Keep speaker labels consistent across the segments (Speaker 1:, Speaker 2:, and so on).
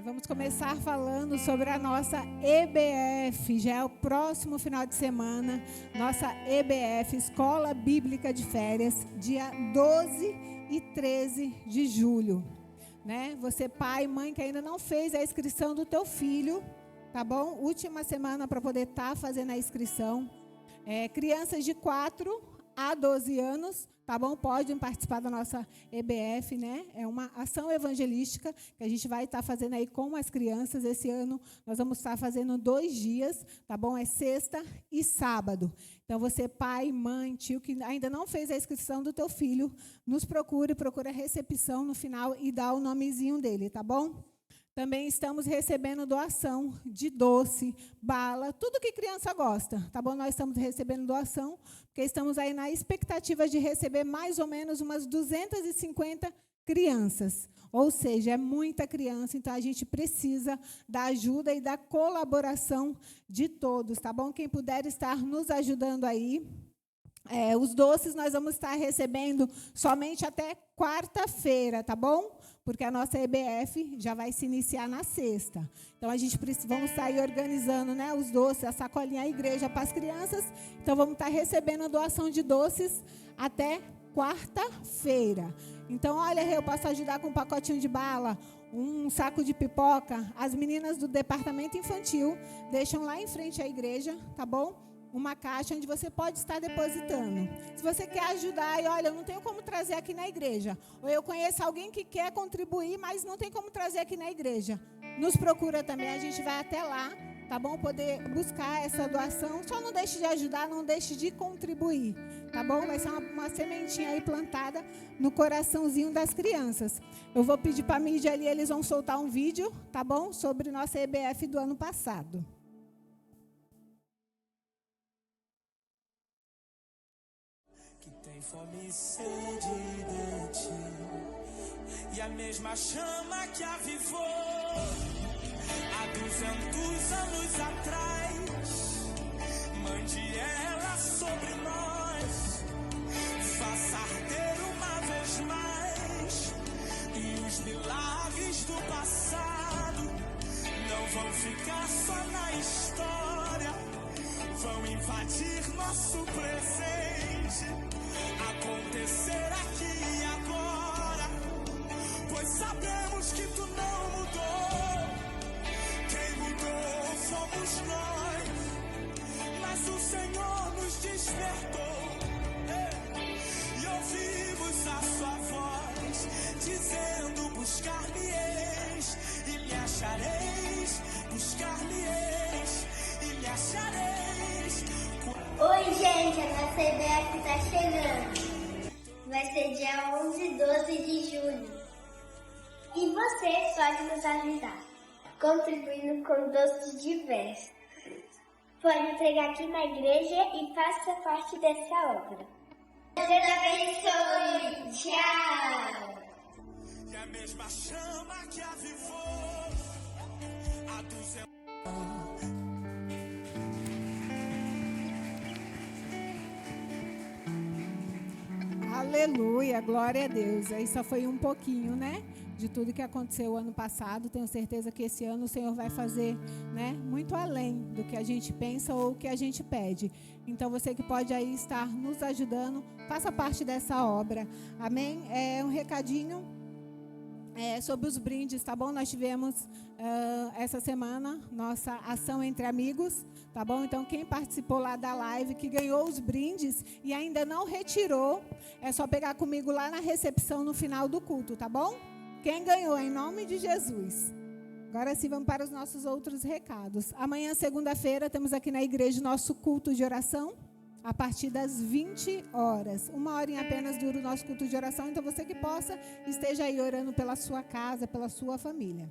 Speaker 1: Vamos começar falando sobre a nossa EBF. Já é o próximo final de semana. Nossa EBF, Escola Bíblica de Férias, dia 12 e 13 de julho. Né? Você, pai, mãe, que ainda não fez a inscrição do teu filho, tá bom? Última semana para poder estar fazendo a inscrição. Crianças de 4 a 12 anos, tá bom? Podem participar da nossa EBF, né? É uma ação evangelística que a gente vai estar fazendo aí com as crianças. Esse ano nós vamos estar fazendo 2 dias, tá bom? É sexta e sábado. Então, você, pai, mãe, tio, que ainda não fez a inscrição do teu filho, nos procura a recepção no final e dá o nomezinho dele, tá bom? Também estamos recebendo doação de doce, bala, tudo que criança gosta, tá bom? Nós estamos recebendo doação, porque estamos aí na expectativa de receber mais ou menos umas 250 crianças. Ou seja, é muita criança, então a gente precisa da ajuda e da colaboração de todos, tá bom? Quem puder estar nos ajudando aí. Os doces nós vamos estar recebendo somente até quarta-feira, tá bom? Porque a nossa EBF já vai se iniciar na sexta. Então, vamos estar aí organizando, né, os doces, a sacolinha, a igreja para as crianças. Então, vamos estar recebendo a doação de doces até quarta-feira. Então, olha, eu posso ajudar com um pacotinho de bala, um saco de pipoca. As meninas do departamento infantil deixam lá em frente à igreja, tá bom? Uma caixa onde você pode estar depositando. Se você quer ajudar e, olha, eu não tenho como trazer aqui na igreja, ou eu conheço alguém que quer contribuir, mas não tem como trazer aqui na igreja, nos procura também, a gente vai até lá, tá bom? Poder buscar essa doação. Só não deixe de ajudar, não deixe de contribuir, tá bom? Vai ser uma sementinha aí plantada no coraçãozinho das crianças. Eu vou pedir para a mídia ali, eles vão soltar um vídeo, tá bom? Sobre nossa EBF do ano passado.
Speaker 2: Fome e sede de ti, e a mesma chama que avivou há 200 anos atrás, mande ela sobre nós, faça arder uma vez mais, e os milagres do passado não vão ficar só na história, vão invadir nosso presente. Acontecer aqui e agora, pois sabemos que tu não mudou. Quem mudou fomos nós, mas o Senhor nos despertou. E ouvimos a sua voz, dizendo: buscar-me-eis e me achareis. Buscar-me-eis e me achareis.
Speaker 3: Oi, gente, a nossa EBF está chegando. Vai ser dia 11 e 12 de julho. E você pode nos ajudar, contribuindo com doces diversos. Pode entregar aqui na igreja e faça parte dessa obra. Deus abençoe. Tchau.
Speaker 2: E a mesma chama que avivou há 200
Speaker 1: Aleluia, glória a Deus. Aí só foi um pouquinho, né, de tudo que aconteceu ano passado. Tenho certeza que esse ano o Senhor vai fazer, né, muito além do que a gente pensa ou o que a gente pede. Então, você que pode aí estar nos ajudando, faça parte dessa obra. Amém? Um recadinho sobre os brindes, tá bom? Nós tivemos essa semana nossa ação entre amigos, tá bom? Então, quem participou lá da live, que ganhou os brindes e ainda não retirou, é só pegar comigo lá na recepção no final do culto, tá bom? Quem ganhou, em nome de Jesus. Agora sim, vamos para os nossos outros recados. Amanhã, segunda-feira, temos aqui na igreja nosso culto de oração, a partir das 20 horas. 1 horinha apenas dura o nosso culto de oração, então você que possa, esteja aí orando pela sua casa, pela sua família.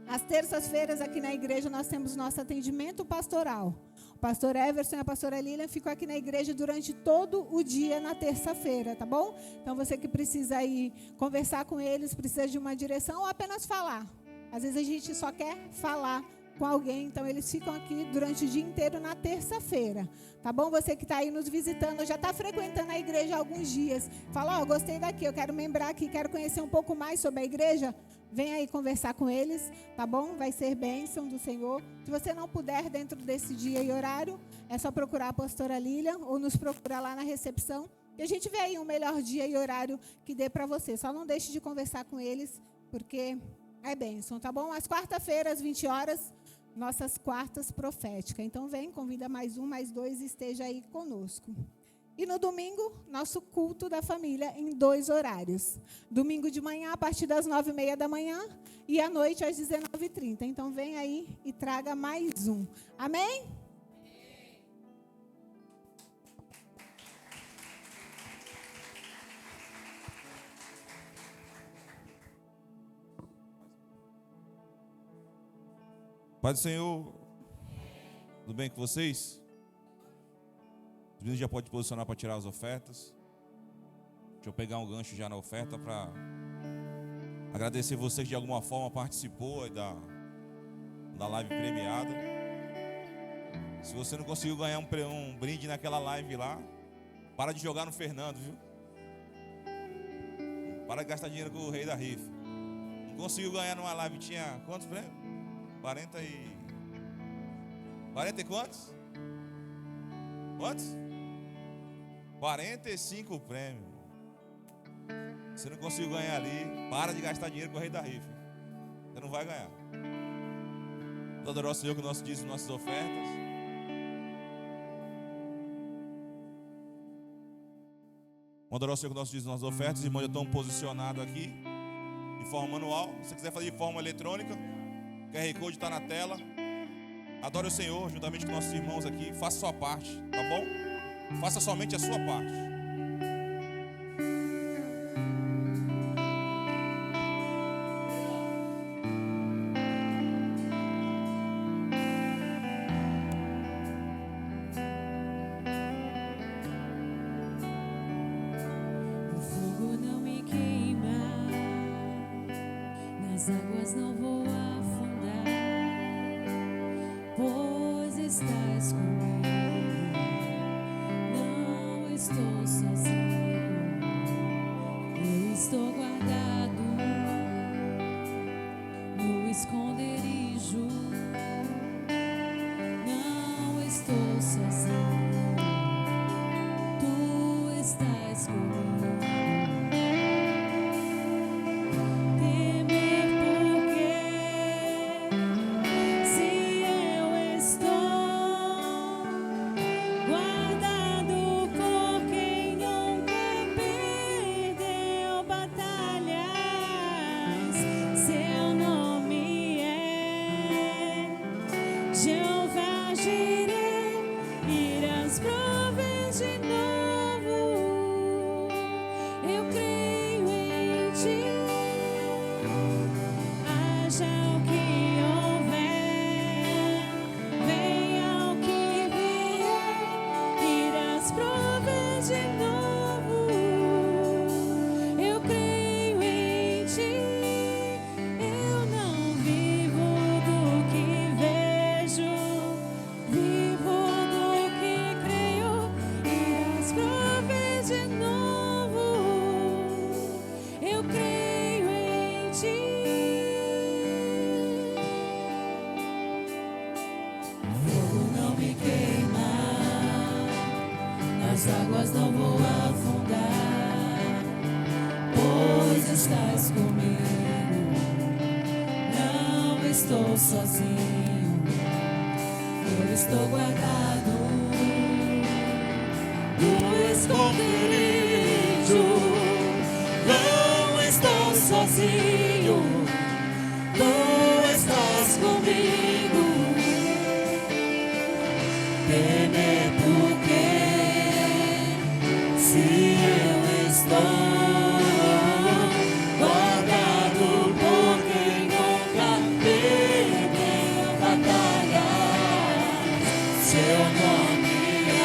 Speaker 1: Às terças-feiras, aqui na igreja, nós temos nosso atendimento pastoral. O pastor Everson e a pastora Lilian ficam aqui na igreja durante todo o dia na terça-feira, tá bom? Então, você que precisa ir conversar com eles, precisa de uma direção ou apenas falar. Às vezes a gente só quer falar com alguém, então eles ficam aqui durante o dia inteiro na terça-feira, tá bom? Você que está aí nos visitando, já está frequentando a igreja há alguns dias, fala, gostei daqui, eu quero membrar aqui, quero conhecer um pouco mais sobre a igreja, vem aí conversar com eles, tá bom? Vai ser bênção do Senhor. Se você não puder dentro desse dia e horário, é só procurar a pastora Lília ou nos procurar lá na recepção. E a gente vê aí um melhor dia e horário que dê para você. Só não deixe de conversar com eles, porque é bênção, tá bom? Às quarta-feiras, às 20 horas, nossas quartas proféticas. Então vem, convida mais um, mais dois e esteja aí conosco. E no domingo, nosso culto da família em 2 horários. Domingo de manhã, a partir das 9h30 da manhã, e à noite, às 19h30. Então, vem aí e traga mais um. Amém?
Speaker 4: Pai do Senhor, tudo bem com vocês? Os meninos já podem posicionar para tirar as ofertas. Deixa eu pegar um gancho já na oferta para agradecer você que de alguma forma participou da live premiada. Se você não conseguiu ganhar um brinde naquela live lá, para de jogar no Fernando, viu? Para de gastar dinheiro com o rei da rifa. Não conseguiu ganhar numa live, tinha quantos prêmios? 40 e quantos? Quantos? 45 prêmios. Você não conseguiu ganhar ali, para de gastar dinheiro com o rei da rifa. Você não vai ganhar. Poderoso Senhor, que o nosso dízimo, nossas ofertas. Poderoso Senhor, que o nosso dízimo, nossas ofertas. Os irmãos já estão posicionados aqui, de forma manual. Se você quiser fazer de forma eletrônica, o QR Code está na tela. Adore o Senhor juntamente com nossos irmãos aqui. Faça a sua parte, tá bom? Faça somente a sua parte.
Speaker 5: O fogo não me queima, nas águas não vou afundar, pois estás comigo. Não estou sozinho, eu estou guardado no esconderijo. Não estou sozinho, tu estás comigo. Temer porque se eu estou guardado por quem nunca perdeu batalhas, seu nome é Jeová Jireh, irás prover de novo. Eu creio em ti, haja o que houver, venha o que vier, irás prover de novo. Eu creio em ti, eu não vivo do que vejo, vivo do que creio, irás prover de novo. Eu creio em ti. O fogo não me queima, nas águas não vou afundar, pois estás comigo. Não estou sozinho, eu estou guardado no esconderijo. Não estou sozinho, tu estás comigo. Temer porque se eu estou guardado por quem nunca perdeu batalhas, seu nome é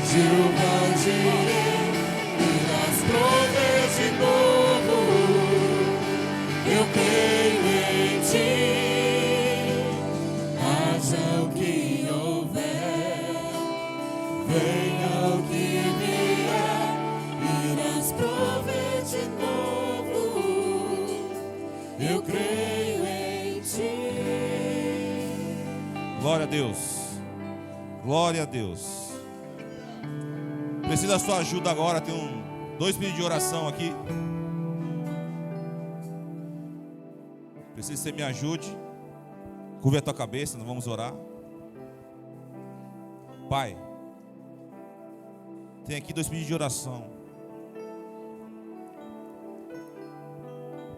Speaker 5: Jeová Jireh, irás prover de novo. Eu creio em ti, haja o que houver. eu creio em ti.
Speaker 4: Glória a Deus. Glória a Deus. Preciso da sua ajuda agora. Tem dois pedidos de oração aqui. Preciso que você me ajude. Curva a tua cabeça, nós vamos orar. Pai, tem aqui dois pedidos de oração.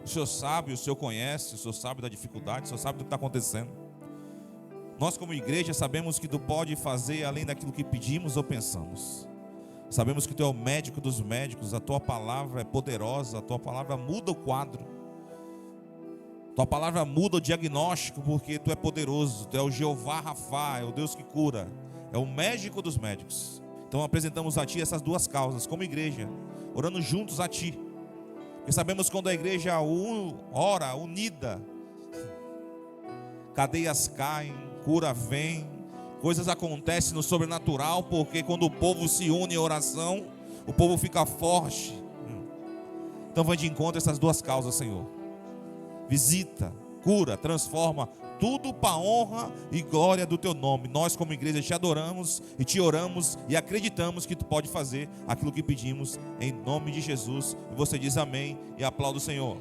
Speaker 4: O Senhor sabe, o Senhor conhece, o Senhor sabe da dificuldade, o Senhor sabe do que está acontecendo. Nós como igreja sabemos que Tu pode fazer além daquilo que pedimos ou pensamos. Sabemos que Tu é o médico dos médicos, a Tua palavra é poderosa, a Tua palavra muda o quadro. Tua palavra muda o diagnóstico, porque Tu é poderoso, Tu é o Jeová Rafá, é o Deus que cura, é o médico dos médicos. Então apresentamos a Ti essas duas causas, como igreja, orando juntos a Ti. Porque sabemos que quando a igreja ora unida, cadeias caem, cura vem, coisas acontecem no sobrenatural, porque quando o povo se une em oração, o povo fica forte. Então vai de encontro a essas duas causas, Senhor. Visita, cura, transforma, tudo para a honra e glória do Teu nome. Nós como igreja Te adoramos e Te oramos e acreditamos que Tu pode fazer aquilo que pedimos em nome de Jesus. E você diz amém e aplauda o Senhor.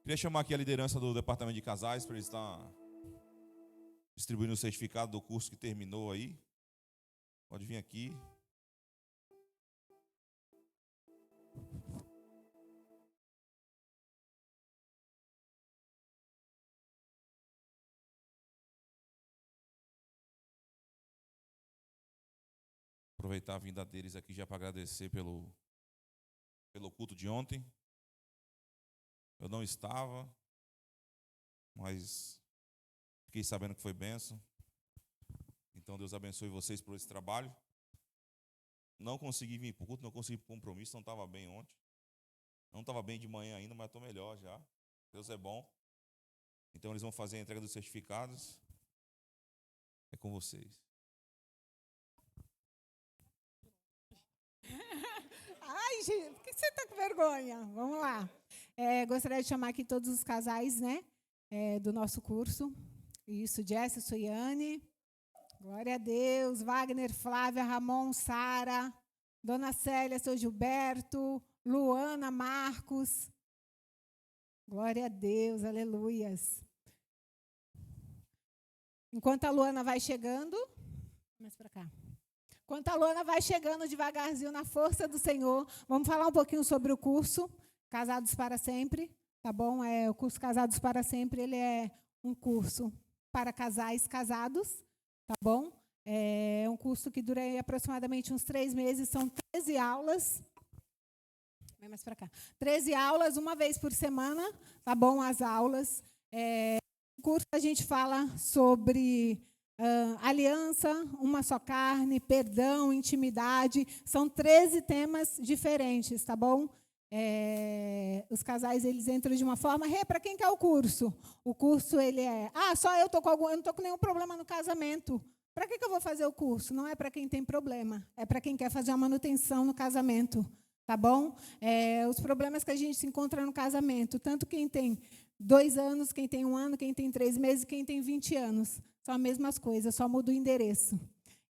Speaker 4: Queria chamar aqui a liderança do departamento de casais para eles estar distribuindo o certificado do curso que terminou aí. Pode vir aqui. Aproveitar a vinda deles aqui já para agradecer pelo culto de ontem. Eu não estava, mas fiquei sabendo que foi bênção. Então Deus abençoe vocês por esse trabalho. Não consegui vir para o culto, não consegui ir para o compromisso, não estava bem ontem. Não estava bem de manhã ainda, mas estou melhor já. Deus é bom. Então eles vão fazer a entrega dos certificados. É com vocês.
Speaker 1: Ai, gente, por que você está com vergonha? Vamos lá. Gostaria de chamar aqui todos os casais, né, do nosso curso. Isso, Jesse, Suiane. Glória a Deus. Wagner, Flávia, Ramon, Sara, Dona Célia, seu Gilberto, Luana, Marcos. Glória a Deus, aleluias. Enquanto a Luana vai chegando, mais para cá. Enquanto a Luana vai chegando devagarzinho na força do Senhor, vamos falar um pouquinho sobre o curso Casados para Sempre, tá bom? O curso Casados para Sempre, ele é um curso para casais casados, tá bom? É um curso que dura aproximadamente uns 3 meses, são 13 aulas. Vai mais para cá. 13 aulas, uma vez por semana, tá bom? As aulas. No curso a gente fala sobre aliança, uma só carne, perdão, intimidade. São 13 temas diferentes, tá bom? Os casais, eles entram de uma forma. Para quem quer o curso? O curso, ele é... só eu não estou com nenhum problema no casamento. Para que eu vou fazer o curso? Não é para quem tem problema. É para quem quer fazer a manutenção no casamento. Tá bom? Os problemas que a gente se encontra no casamento, tanto quem tem 2 anos, quem tem 1 ano, quem tem 3 meses, quem tem 20 anos. São as mesmas coisas, só muda o endereço.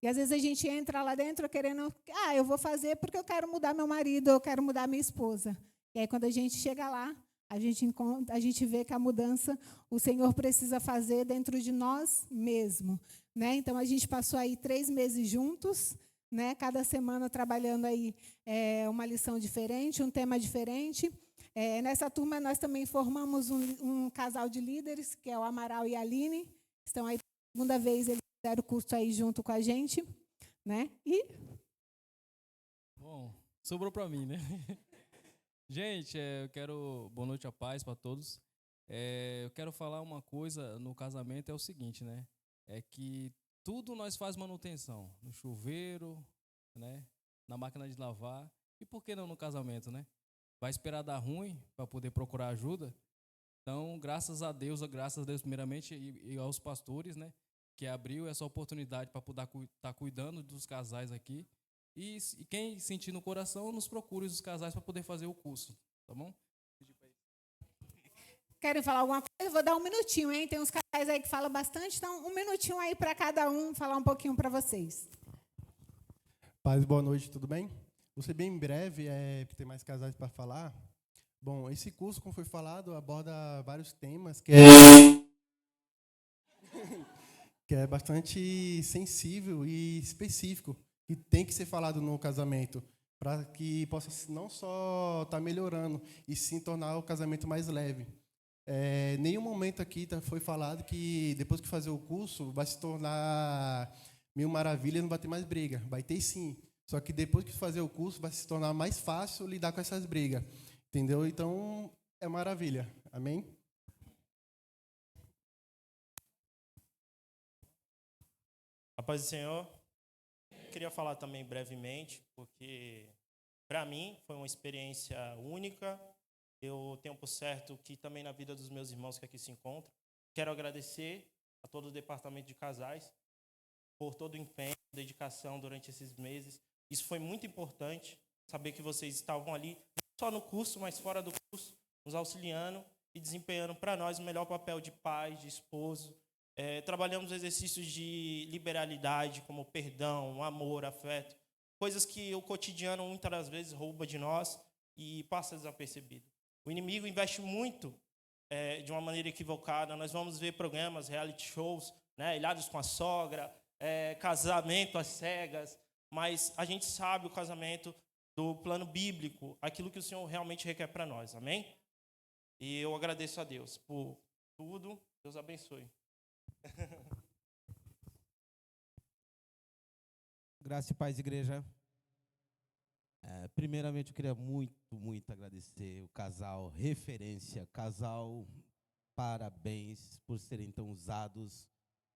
Speaker 1: E às vezes a gente entra lá dentro querendo, eu vou fazer porque eu quero mudar meu marido, eu quero mudar minha esposa. E aí quando a gente chega lá, a gente vê que a mudança o Senhor precisa fazer dentro de nós mesmos. Né? Então a gente passou aí 3 meses juntos, né? Cada semana trabalhando aí uma lição diferente, um tema diferente. Nessa turma nós também formamos um casal de líderes, que é o Amaral e a Aline. Estão aí pela segunda vez, eles fizeram o curso aí junto com a gente, né?
Speaker 6: Bom, sobrou para mim, né? Gente, eu quero boa noite, a paz para todos. Eu quero falar uma coisa no casamento, é o seguinte, né? É que tudo nós faz manutenção, no chuveiro, né? Na máquina de lavar, e por que não no casamento, né? Vai esperar dar ruim para poder procurar ajuda? Então, graças a Deus primeiramente, e aos pastores, né, que abriu essa oportunidade para poder estar cuidando dos casais aqui. E quem sentir no coração, nos procure os casais para poder fazer o curso, tá bom?
Speaker 1: Querem falar alguma coisa? Eu vou dar um minutinho, hein? Tem uns casais aí que falam bastante, então um minutinho aí para cada um falar um pouquinho para vocês.
Speaker 7: Paz, boa noite, tudo bem? Vou ser bem breve, porque tem mais casais para falar. Bom, esse curso, como foi falado, aborda vários temas que é bastante sensível e específico, que tem que ser falado no casamento, para que possa não só estar melhorando, e sim tornar o casamento mais leve. Nenhum momento aqui foi falado que depois que fazer o curso vai se tornar mil maravilhas, não vai ter mais briga. Vai ter sim, só que depois que fazer o curso vai se tornar mais fácil lidar com essas brigas, entendeu? Então é maravilha, amém?
Speaker 8: A paz do Senhor. Queria falar também brevemente, porque para mim foi uma experiência única. Eu tenho por certo que também na vida dos meus irmãos que aqui se encontram. Quero agradecer a todo o departamento de casais por todo o empenho, dedicação durante esses meses. Isso foi muito importante, saber que vocês estavam ali, não só no curso, mas fora do curso, nos auxiliando e desempenhando para nós o melhor papel de pai, de esposo. Trabalhamos exercícios de liberalidade, como perdão, amor, afeto, coisas que o cotidiano muitas das vezes rouba de nós e passa desapercebido. O inimigo investe muito de uma maneira equivocada. Nós vamos ver programas, reality shows, né, Ilhados com a Sogra, casamento às cegas, mas a gente sabe o casamento do plano bíblico, aquilo que o Senhor realmente requer para nós, amém? E eu agradeço a Deus por tudo, Deus abençoe.
Speaker 9: Graça e paz, igreja. Primeiramente, eu queria muito agradecer o casal referência, casal, parabéns por serem tão usados,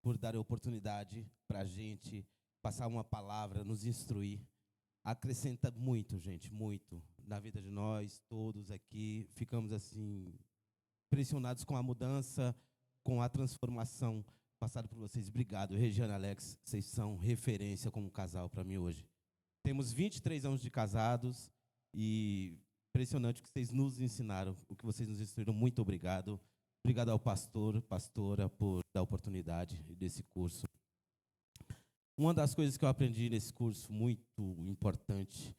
Speaker 9: por dar oportunidade para a gente passar uma palavra, nos instruir. Acrescenta muito, gente, muito, na vida de nós, todos aqui. Ficamos, assim, impressionados com a mudança, com a transformação passada por vocês. Obrigado, Regiane, Alex, vocês são referência como casal para mim hoje. Temos 23 anos de casados e impressionante o que vocês nos ensinaram, o que vocês nos instruíram. Muito obrigado. Obrigado ao pastor, pastora, por dar a oportunidade desse curso. Uma das coisas que eu aprendi nesse curso, muito importante,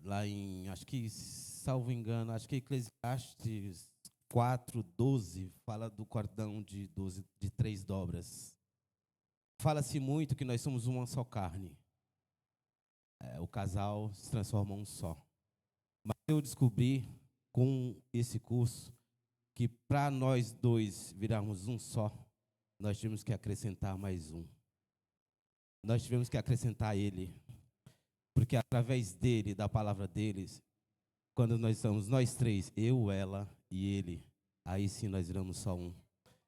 Speaker 9: lá em, acho que, salvo engano, acho que Eclesiastes 4:12, fala do cordão de 3 dobras. Fala-se muito que nós somos uma só carne. O casal se transforma um só. Mas eu descobri com esse curso que para nós dois virarmos um só, nós tivemos que acrescentar mais um. Nós tivemos que acrescentar ele. Porque através dele, da palavra deles, quando nós somos nós três, eu, ela e ele, aí sim nós viramos só um.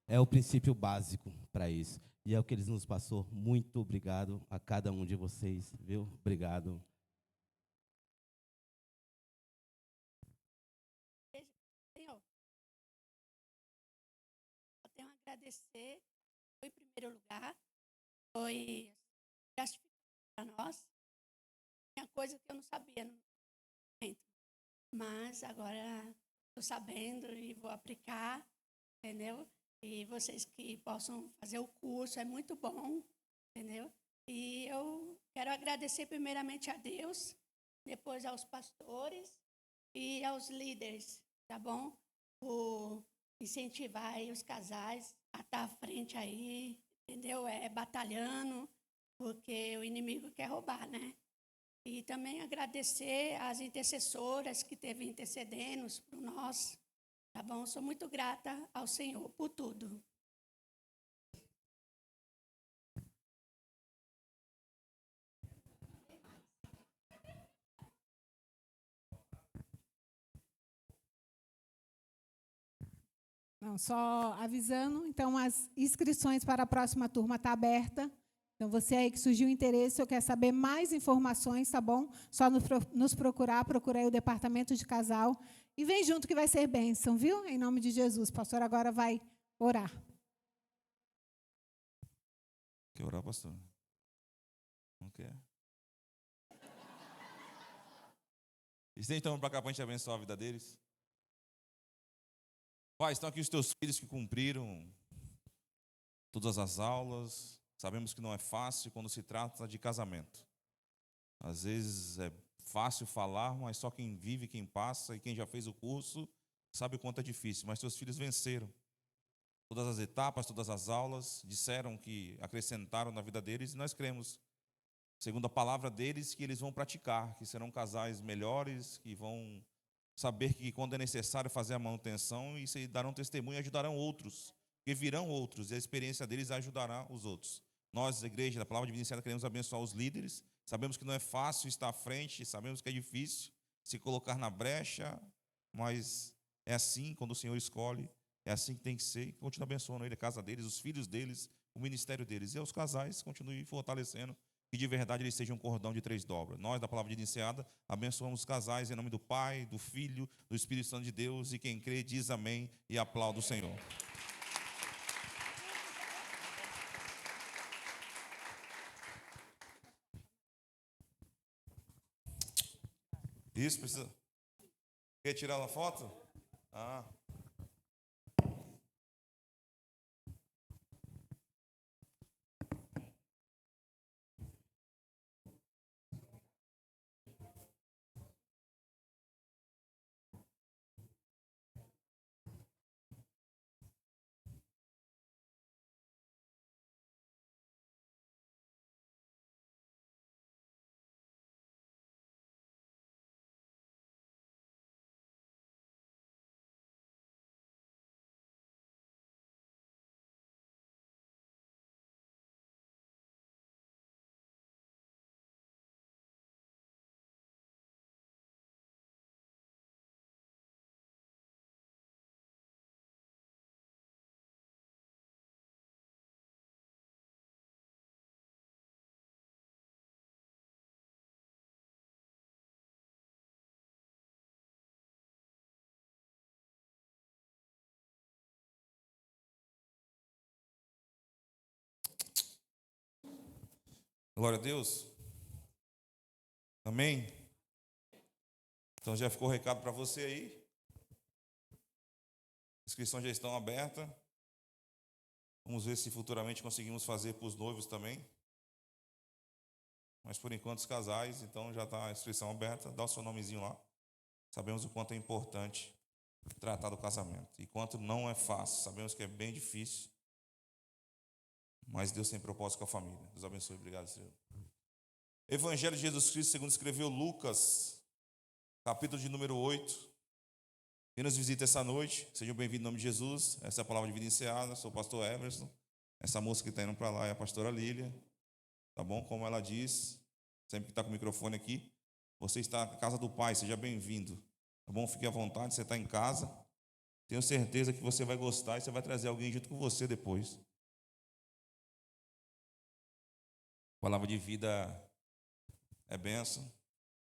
Speaker 9: É o princípio básico para isso. E é o que eles nos passou. Muito obrigado a cada um de vocês, viu? Obrigado.
Speaker 10: Senhor, eu tenho a agradecer. Foi em primeiro lugar, foi gratificante para nós. Tinha coisa que eu não sabia no momento, mas agora estou sabendo e vou aplicar, entendeu? E vocês que possam fazer o curso, é muito bom, entendeu? E eu quero agradecer primeiramente a Deus, depois aos pastores e aos líderes, tá bom? Por incentivar aí os casais a estar à frente aí, entendeu? Batalhando, porque o inimigo quer roubar, né? E também agradecer às intercessoras que esteve intercedendo por nós, tá bom? Sou muito grata ao Senhor por tudo.
Speaker 1: Não, só avisando, então as inscrições para a próxima turma estão abertas. Então, você aí que surgiu interesse ou quer saber mais informações, tá bom? Só nos procurar aí o departamento de casal. E vem junto que vai ser bênção, viu? Em nome de Jesus. O pastor agora vai orar.
Speaker 4: Quer orar, pastor? Não quer? Estende a mão para cá para a gente abençoar a vida deles. Pai, estão aqui os teus filhos que cumpriram todas as aulas. Sabemos que não é fácil quando se trata de casamento. Às vezes é fácil falar, mas só quem vive, quem passa e quem já fez o curso sabe o quanto é difícil. Mas teus filhos venceram todas as etapas, todas as aulas, disseram que acrescentaram na vida deles e nós cremos, segundo a palavra deles, que eles vão praticar, que serão casais melhores, que vão saber que quando é necessário fazer a manutenção, e se darão testemunho e ajudarão outros, porque virão outros, e a experiência deles ajudará os outros. Nós, a igreja da Palavra Divina Iniciada, queremos abençoar os líderes. Sabemos que não é fácil estar à frente, sabemos que é difícil se colocar na brecha, mas é assim quando o Senhor escolhe, é assim que tem que ser. Continua abençoando ele, a casa deles, os filhos deles, o ministério deles. E aos casais, continue fortalecendo, que de verdade eles sejam um cordão de 3 dobras. Nós, da Palavra Divina Iniciada, abençoamos os casais em nome do Pai, do Filho, do Espírito Santo de Deus. E quem crê diz amém e aplauda o Senhor. Isso, precisa. Quer tirar uma foto? Ah. Glória a Deus. Amém? Então já ficou o recado para você aí. Inscrições já estão abertas. Vamos ver se futuramente conseguimos fazer para os noivos também. Mas por enquanto os casais, então já está a inscrição aberta. Dá o seu nomezinho lá. Sabemos o quanto é importante tratar do casamento. E quanto não é fácil. Sabemos que é bem difícil. Mas Deus tem propósito com a família. Deus abençoe. Obrigado, Senhor. Evangelho de Jesus Cristo, segundo escreveu Lucas, capítulo de número 8. Quem nos visita essa noite, sejam bem-vindos em nome de Jesus. Essa é a Palavra de Vida Iniciada. Sou o pastor Everson. Essa moça que está indo para lá é a pastora Lília. Tá bom? Como ela diz, sempre que está com o microfone aqui, você está na casa do Pai, seja bem-vindo. Tá bom? Fique à vontade, você está em casa. Tenho certeza que você vai gostar e você vai trazer alguém junto com você depois. Palavra de vida é bênção.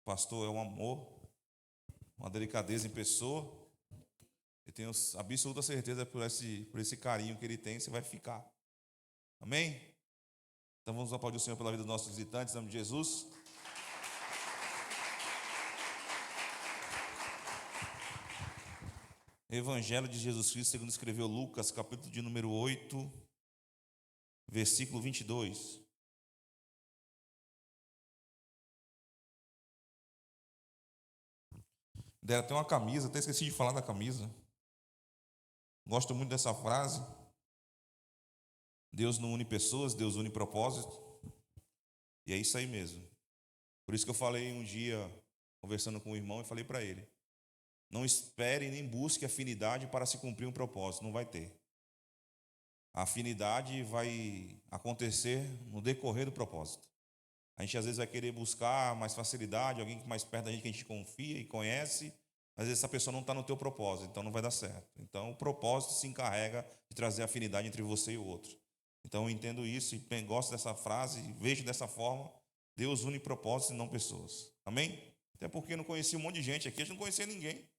Speaker 4: Pastor é um amor, uma delicadeza em pessoa. Eu tenho absoluta certeza por esse carinho que ele tem, você vai ficar. Amém? Então vamos aplaudir o Senhor pela vida dos nossos visitantes, em nome de Jesus. Evangelho de Jesus Cristo, segundo escreveu Lucas, capítulo de número 8, versículo 22. Deram até uma camisa, até esqueci de falar da camisa. Gosto muito dessa frase. Deus não une pessoas, Deus une propósito. E é isso aí mesmo. Por isso que eu falei um dia, conversando com um irmão, e falei para ele: não espere nem busque afinidade para se cumprir um propósito, não vai ter. A afinidade vai acontecer no decorrer do propósito. A gente às vezes vai querer buscar mais facilidade, alguém mais perto da gente que a gente confia e conhece, mas às vezes essa pessoa não está no teu propósito, então não vai dar certo. Então o propósito se encarrega de trazer afinidade entre você e o outro. Então eu entendo isso e gosto dessa frase, vejo dessa forma: Deus une propósitos e não pessoas. Amém? Até porque eu não conhecia um monte de gente aqui, a gente não conhecia ninguém.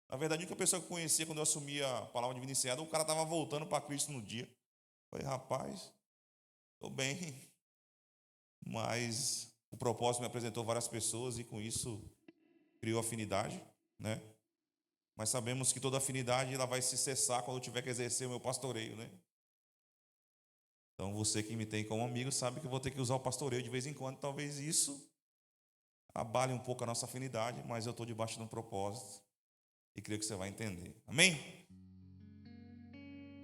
Speaker 4: Na verdade, a única pessoa que eu conhecia quando eu assumi a Palavra de Vida Iniciada, o cara estava voltando para Cristo no dia. Eu falei: rapaz, estou bem. Mas o propósito me apresentou várias pessoas e com isso criou afinidade, né? Mas sabemos que toda afinidade ela vai se cessar quando eu tiver que exercer o meu pastoreio, né? Então você que me tem como amigo sabe que eu vou ter que usar o pastoreio de vez em quando. Talvez isso abale um pouco a nossa afinidade, mas eu estou debaixo de um propósito e creio que você vai entender. Amém?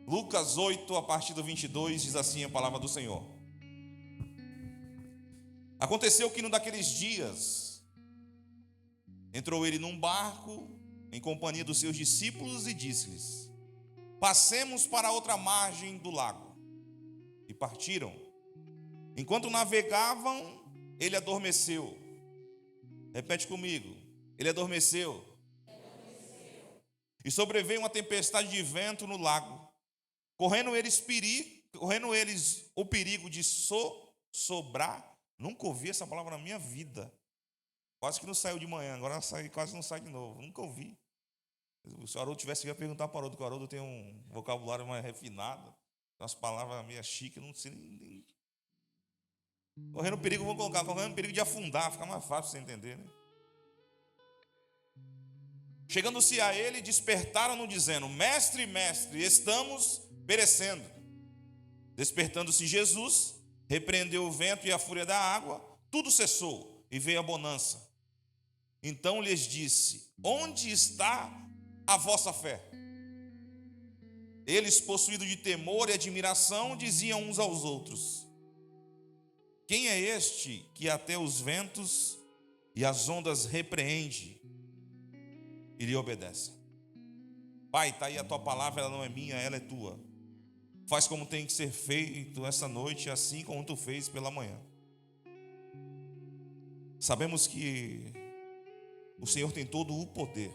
Speaker 4: Lucas 8, a partir do 22, diz assim a palavra do Senhor. Aconteceu que num daqueles dias entrou ele num barco em companhia dos seus discípulos e disse-lhes: passemos para a outra margem do lago. E partiram. Enquanto navegavam, ele adormeceu. Repete comigo. Ele adormeceu. E sobreveio uma tempestade de vento no lago, correndo eles o perigo de sobrar. Nunca ouvi essa palavra na minha vida. Quase que não saiu de manhã, agora quase não sai de novo. Nunca ouvi. Se o Haroldo tivesse que ia perguntar para o Haroldo, que o Haroldo tem um vocabulário mais refinado, umas palavras meio chiques, não sei nem. Correndo perigo, vamos colocar, correndo perigo de afundar, fica mais fácil você entender, né? Chegando-se a ele, despertaram-no dizendo: mestre, mestre, estamos perecendo. Despertando-se Jesus, repreendeu o vento e a fúria da água, tudo cessou e veio a bonança. Então lhes disse: onde está a vossa fé? Eles, possuídos de temor e admiração, diziam uns aos outros: quem é este que até os ventos e as ondas repreende e lhe obedece? Pai, está aí a tua palavra, ela não é minha, ela é tua. Faz como tem que ser feito essa noite, assim como tu fez pela manhã. Sabemos que o Senhor tem todo o poder.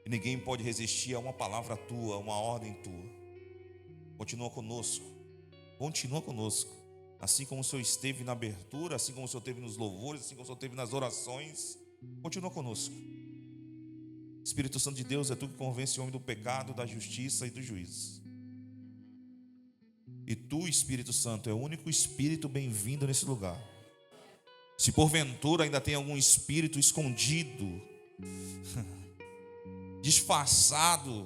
Speaker 4: E ninguém pode resistir a uma palavra tua, a uma ordem tua. Continua conosco. Continua conosco. Assim como o Senhor esteve na abertura, assim como o Senhor esteve nos louvores, assim como o Senhor esteve nas orações, continua conosco. Espírito Santo de Deus, é tu que convence o homem do pecado, da justiça e do juízo. E tu, Espírito Santo, é o único Espírito bem-vindo nesse lugar. Se porventura ainda tem algum espírito escondido, disfarçado,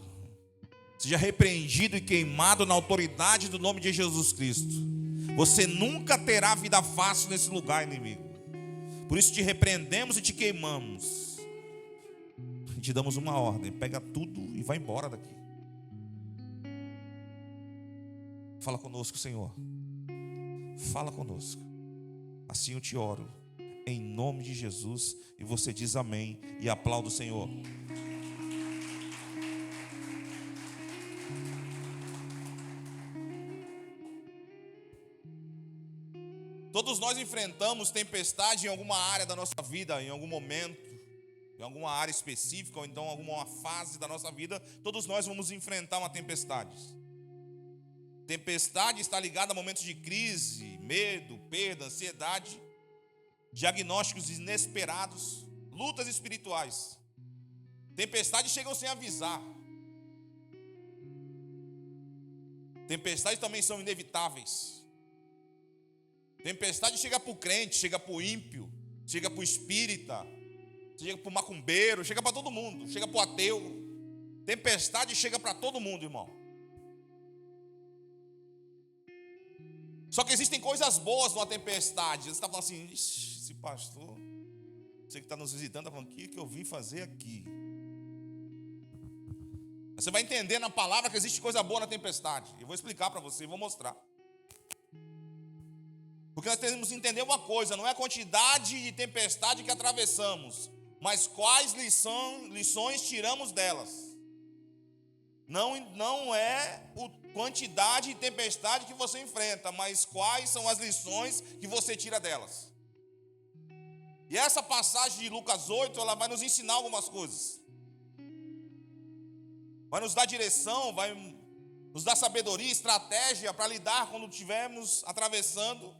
Speaker 4: seja repreendido e queimado na autoridade do nome de Jesus Cristo. Você nunca terá vida fácil nesse lugar, inimigo. Por isso te repreendemos e te queimamos. E te damos uma ordem: pega tudo e vai embora daqui. Fala conosco, Senhor. Fala conosco. Assim eu te oro, em nome de Jesus. E você diz amém e aplauda o Senhor. Todos nós enfrentamos tempestade em alguma área da nossa vida, em algum momento, em alguma área específica, ou então em alguma fase da nossa vida. Todos nós vamos enfrentar uma tempestade. Tempestade está ligada a momentos de crise, medo, perda, ansiedade, diagnósticos inesperados, lutas espirituais. Tempestades chegam sem avisar. Tempestades também são inevitáveis. Tempestade chega para o crente, chega para o ímpio, chega para o espírita, chega para o macumbeiro, chega para todo mundo, chega para o ateu. Tempestade chega para todo mundo, irmão. Só que existem coisas boas numa tempestade. Você está falando assim: esse pastor, você que está nos visitando, está falando: o que eu vim fazer aqui? Você vai entender na palavra que existe coisa boa na tempestade. Eu vou explicar para você, vou mostrar. Porque nós temos que entender uma coisa: não é a quantidade de tempestade que atravessamos, mas quais lições tiramos delas. Não é a quantidade de tempestade que você enfrenta, mas quais são as lições que você tira delas. E essa passagem de Lucas 8, ela vai nos ensinar algumas coisas. Vai nos dar direção, vai nos dar sabedoria, estratégia para lidar quando estivermos atravessando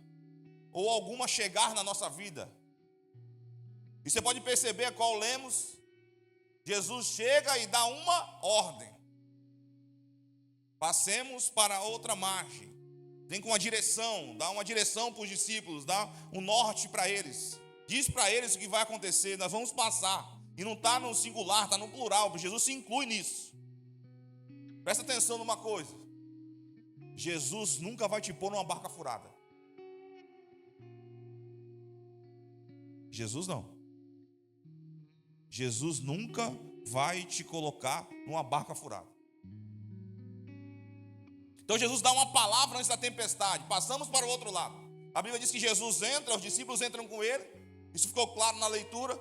Speaker 4: ou alguma chegar na nossa vida. E você pode perceber qual lemos. Jesus chega e dá uma ordem: passemos para outra margem. Vem com uma direção, dá uma direção para os discípulos, dá um norte para eles. Diz para eles o que vai acontecer, nós vamos passar. E não está no singular, está no plural. Jesus se inclui nisso. Presta atenção numa coisa. Jesus nunca vai te pôr numa barca furada. Jesus não. Jesus nunca vai te colocar numa barca furada. Então Jesus dá uma palavra antes da tempestade. Passamos para o outro lado. A Bíblia diz que Jesus entra, os discípulos entram com ele. Isso ficou claro na leitura.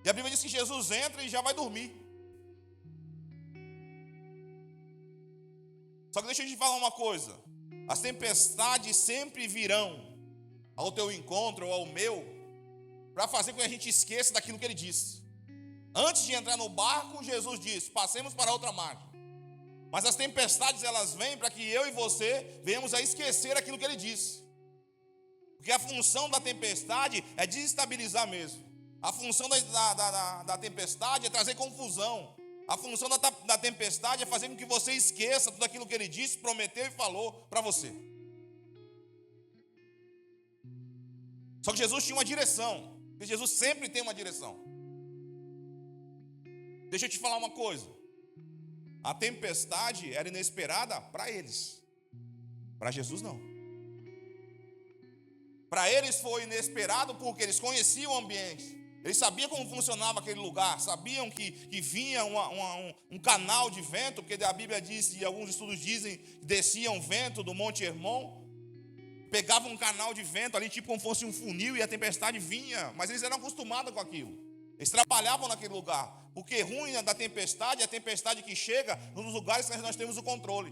Speaker 4: E a Bíblia diz que Jesus entra e já vai dormir. Só que deixa eu te falar uma coisa. As tempestades sempre virão ao teu encontro ou ao meu, para fazer com que a gente esqueça daquilo que ele disse. Antes de entrar no barco, Jesus disse: passemos para outra margem. Mas as tempestades, elas vêm para que eu e você venhamos a esquecer aquilo que ele disse. Porque a função da tempestade é desestabilizar mesmo. A função da tempestade é trazer confusão. A função da tempestade é fazer com que você esqueça tudo aquilo que ele disse, prometeu e falou para você. Só que Jesus tinha uma direção. Porque Jesus sempre tem uma direção. Deixa eu te falar uma coisa. A tempestade era inesperada para eles. Para Jesus não. Para eles foi inesperado porque eles conheciam o ambiente. Eles sabiam como funcionava aquele lugar. Sabiam que vinha um canal de vento. Porque a Bíblia diz, e alguns estudos dizem, que descia um vento do Monte Hermon. Pegava um canal de vento ali, tipo como fosse um funil, e a tempestade vinha. Mas eles eram acostumados com aquilo. Eles trabalhavam naquele lugar. Porque ruim da tempestade é a tempestade que chega nos lugares que nós temos o controle.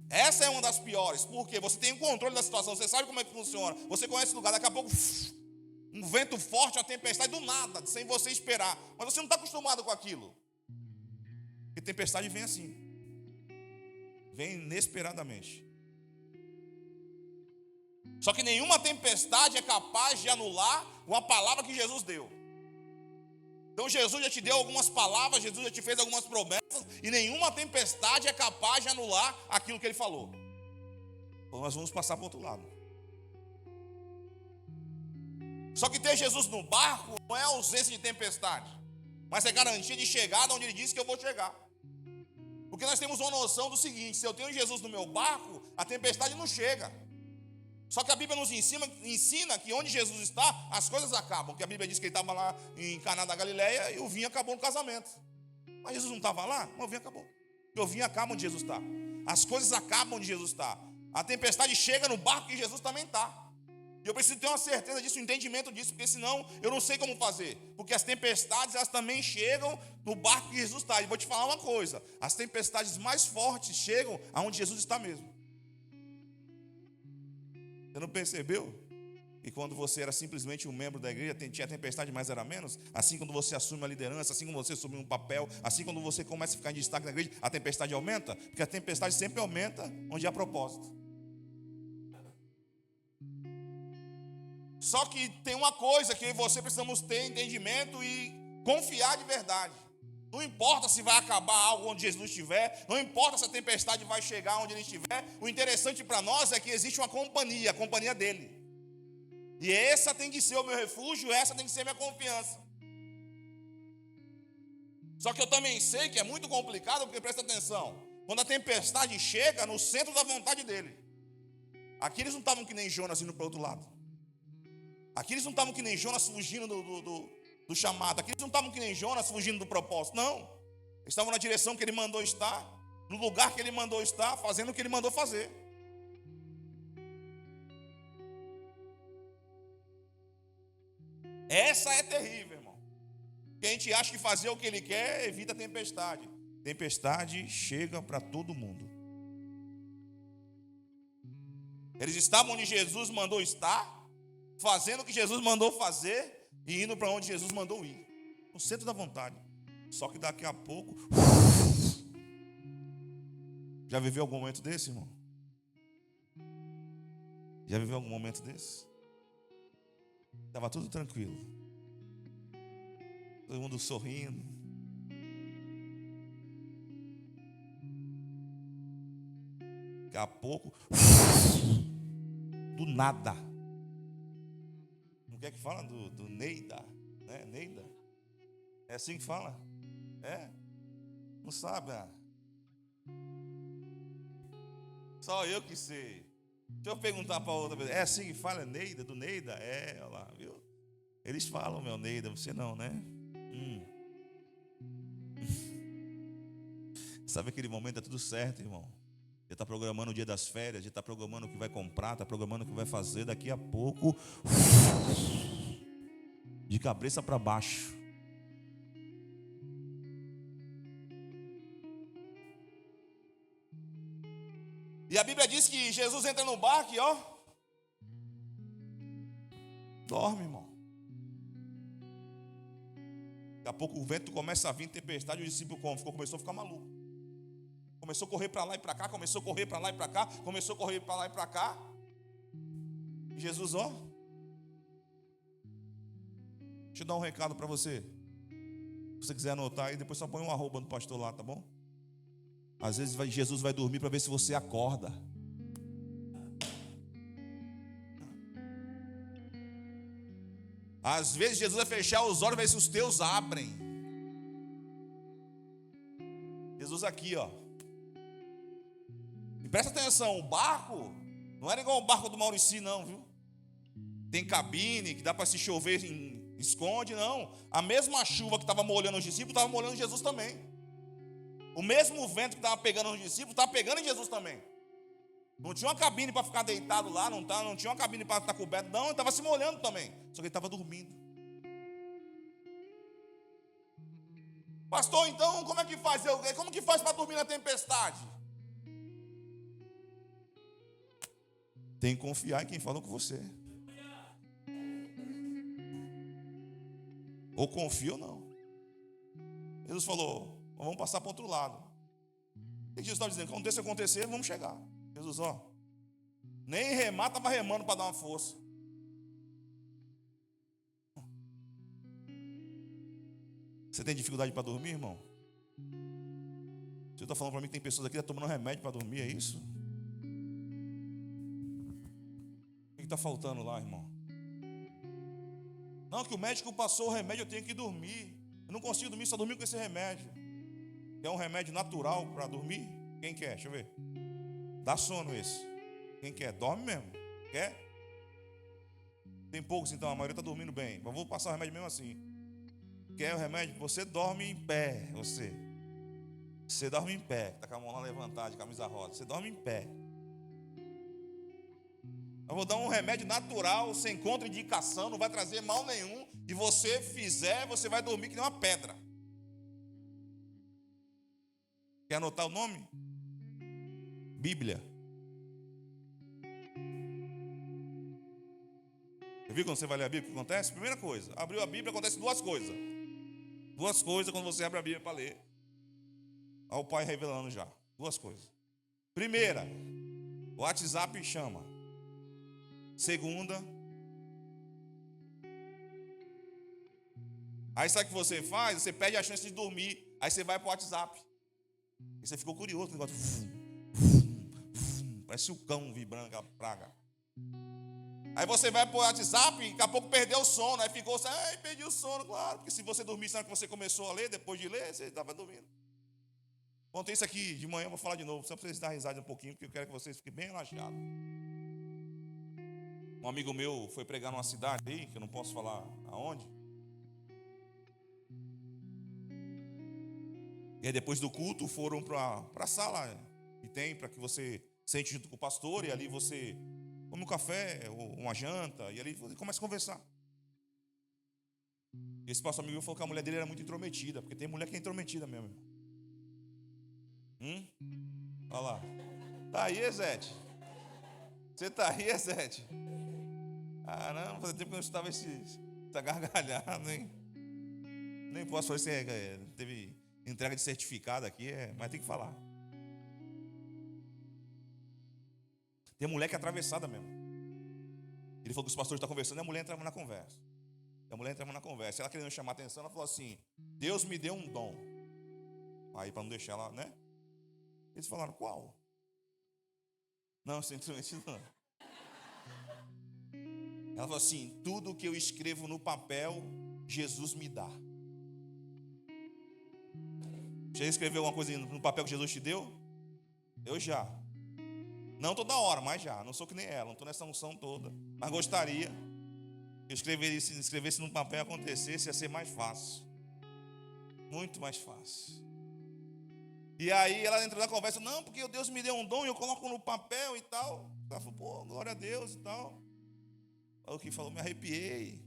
Speaker 4: Essa é uma das piores. Porque você tem o controle da situação, você sabe como é que funciona. Você conhece o lugar, daqui a pouco um vento forte, uma tempestade do nada, sem você esperar. Mas você não está acostumado com aquilo. Porque tempestade vem assim. Vem inesperadamente. Só que nenhuma tempestade é capaz de anular uma palavra que Jesus deu. Então Jesus já te deu algumas palavras, Jesus já te fez algumas promessas, e nenhuma tempestade é capaz de anular aquilo que ele falou. Então nós vamos passar para o outro lado. Só que ter Jesus no barco não é ausência de tempestade, mas é garantia de chegada onde ele disse que eu vou chegar. Porque nós temos uma noção do seguinte: se eu tenho Jesus no meu barco, a tempestade não chega. Só que a Bíblia nos ensina que onde Jesus está, as coisas acabam. Porque a Bíblia diz que ele estava lá em Caná da Galileia e o vinho acabou no casamento. Mas Jesus não estava lá? Mas o vinho acabou. Porque o vinho acaba onde Jesus está. As coisas acabam onde Jesus está. A tempestade chega no barco que Jesus também está. E eu preciso ter uma certeza disso, um entendimento disso, porque senão eu não sei como fazer. Porque as tempestades, elas também chegam no barco que Jesus está. E vou te falar uma coisa: as tempestades mais fortes chegam aonde Jesus está mesmo. Você não percebeu? E quando você era simplesmente um membro da igreja, tinha tempestade, mas era menos. Assim, quando você assume a liderança, assim como você assume um papel, assim quando você começa a ficar em destaque na igreja, a tempestade aumenta. Porque a tempestade sempre aumenta onde há propósito. Só que tem uma coisa que você precisamos ter entendimento e confiar de verdade. Não importa se vai acabar algo onde Jesus estiver, não importa se a tempestade vai chegar onde ele estiver, o interessante para nós é que existe uma companhia, a companhia dele. E essa tem que ser o meu refúgio, essa tem que ser a minha confiança. Só que eu também sei que é muito complicado, porque presta atenção, quando a tempestade chega no centro da vontade dele. Aqui eles não estavam que nem Jonas indo para o outro lado. Aqui eles não estavam que nem Jonas fugindo do chamado. Aqui eles não estavam que nem Jonas fugindo do propósito. Não. Eles estavam na direção que ele mandou estar, no lugar que ele mandou estar, fazendo o que ele mandou fazer. Essa é terrível, irmão. Porque a gente acha que fazer o que ele quer evita a tempestade. Tempestade chega para todo mundo. Eles estavam onde Jesus mandou estar, fazendo o que Jesus mandou fazer e indo para onde Jesus mandou ir, no centro da vontade. Só que daqui a pouco, já viveu algum momento desse, irmão? Já viveu algum momento desse? Estava tudo tranquilo, todo mundo sorrindo. Daqui a pouco, do nada. Não quer que fala do Neida, né? Neida. É assim que fala? É? Não sabe? Só eu que sei. Deixa eu perguntar para outra vez. É assim que fala, Neida? Do Neida? É, olha lá, viu? Eles falam, meu Neida, você não, né? Sabe aquele momento, é tudo certo, irmão. Você está programando o dia das férias, já está programando o que vai comprar, está programando o que vai fazer. Daqui a pouco, de cabeça para baixo. E a Bíblia diz que Jesus entra no barco e dorme, irmão. Daqui a pouco o vento começa a vir, tempestade, o discípulo começou a ficar maluco. Começou a correr para lá e para cá, começou a correr para lá e para cá, começou a correr para lá e para cá. E Jesus, deixa eu dar um recado para você. Se você quiser anotar aí, depois só põe um arroba no pastor lá, tá bom? Às vezes Jesus vai dormir para ver se você acorda. Às vezes Jesus vai fechar os olhos para ver se os teus abrem. Jesus aqui, E presta atenção, o barco não era igual o barco do Maurici, não, viu? Tem cabine que dá para se chover, esconde, não. A mesma chuva que estava molhando os discípulos estava molhando Jesus também. O mesmo vento que estava pegando os discípulos estava pegando em Jesus também. Não tinha uma cabine para ficar deitado lá, não tinha uma cabine para estar coberto, não, ele estava se molhando também. Só que ele estava dormindo. Pastor, então como é que faz? Como que faz para dormir na tempestade? Tem que confiar em quem falou com você. Ou confia ou não. Jesus falou, vamos passar para o outro lado. O que Jesus estava dizendo? Quando isso acontecer, vamos chegar. Jesus, nem remar, estava remando para dar uma força. Você tem dificuldade para dormir, irmão? Você está falando para mim que tem pessoas aqui que estão tomando remédio para dormir, é isso? O que está faltando lá, irmão? Não, que o médico passou o remédio, eu tenho que dormir. Eu não consigo dormir, só dormir com esse remédio. Quer um remédio natural para dormir? Quem quer? Deixa eu ver. Dá sono esse. Quem quer? Dorme mesmo. Quer? Tem poucos então, a maioria está dormindo bem. Mas vou passar o remédio mesmo assim. Quer o remédio? Você dorme em pé. Você dorme em pé. Está com a mão lá levantada, de camisa rosa. Você dorme em pé. Eu vou dar um remédio natural, sem contraindicação, não vai trazer mal nenhum. E você fizer, você vai dormir que nem uma pedra. Quer anotar o nome? Bíblia. Você viu quando você vai ler a Bíblia o que acontece? Primeira coisa, abriu a Bíblia, acontece duas coisas. Duas coisas quando você abre a Bíblia para ler. Olha o Pai revelando já. Duas coisas. Primeira, o WhatsApp chama. Segunda, aí sabe o que você faz? Você perde a chance de dormir. Aí você vai para o WhatsApp. E você ficou curioso. Negócio, parece o cão vibrando aquela praga. Aí você vai para o WhatsApp e daqui a pouco perdeu o sono. Aí ficou assim, perdi o sono, claro. Porque se você dormir, sabe que você começou a ler, depois de ler, você estava dormindo. Contei isso aqui de manhã, eu vou falar de novo. Só para vocês darem risada um pouquinho, porque eu quero que vocês fiquem bem relaxados. Um amigo meu foi pregar numa cidade aí, que eu não posso falar aonde. E aí depois do culto foram para a sala que tem para que você sente junto com o pastor. E ali você come um café ou uma janta. E ali você começa a conversar. E esse pastor amigo meu falou que a mulher dele era muito intrometida. Porque tem mulher que é intrometida mesmo. Olha lá. Tá aí, Ezete? Você tá aí, Ezete? Caramba, fazia tempo que eu não estava essa gargalhada, hein? Nem posso falar se teve entrega de certificado aqui, mas tem que falar. Tem mulher que é atravessada mesmo. Ele falou que os pastores estão conversando e a mulher entrava na conversa. Ela querendo chamar a atenção, ela falou assim: Deus me deu um dom. Aí para não deixar ela, né? Eles falaram: qual? Não, sem instrumento não. Ela falou assim: tudo que eu escrevo no papel, Jesus me dá. Já escreveu alguma coisa no papel que Jesus te deu? Eu já. Não toda hora, mas já. Não sou que nem ela, não estou nessa unção toda. Mas gostaria que eu escrevesse no papel e acontecesse, ia ser mais fácil. Muito mais fácil. E aí ela entrou na conversa: não, porque Deus me deu um dom e eu coloco no papel e tal. Ela falou: pô, glória a Deus e tal. Aí o que falou, me arrepiei.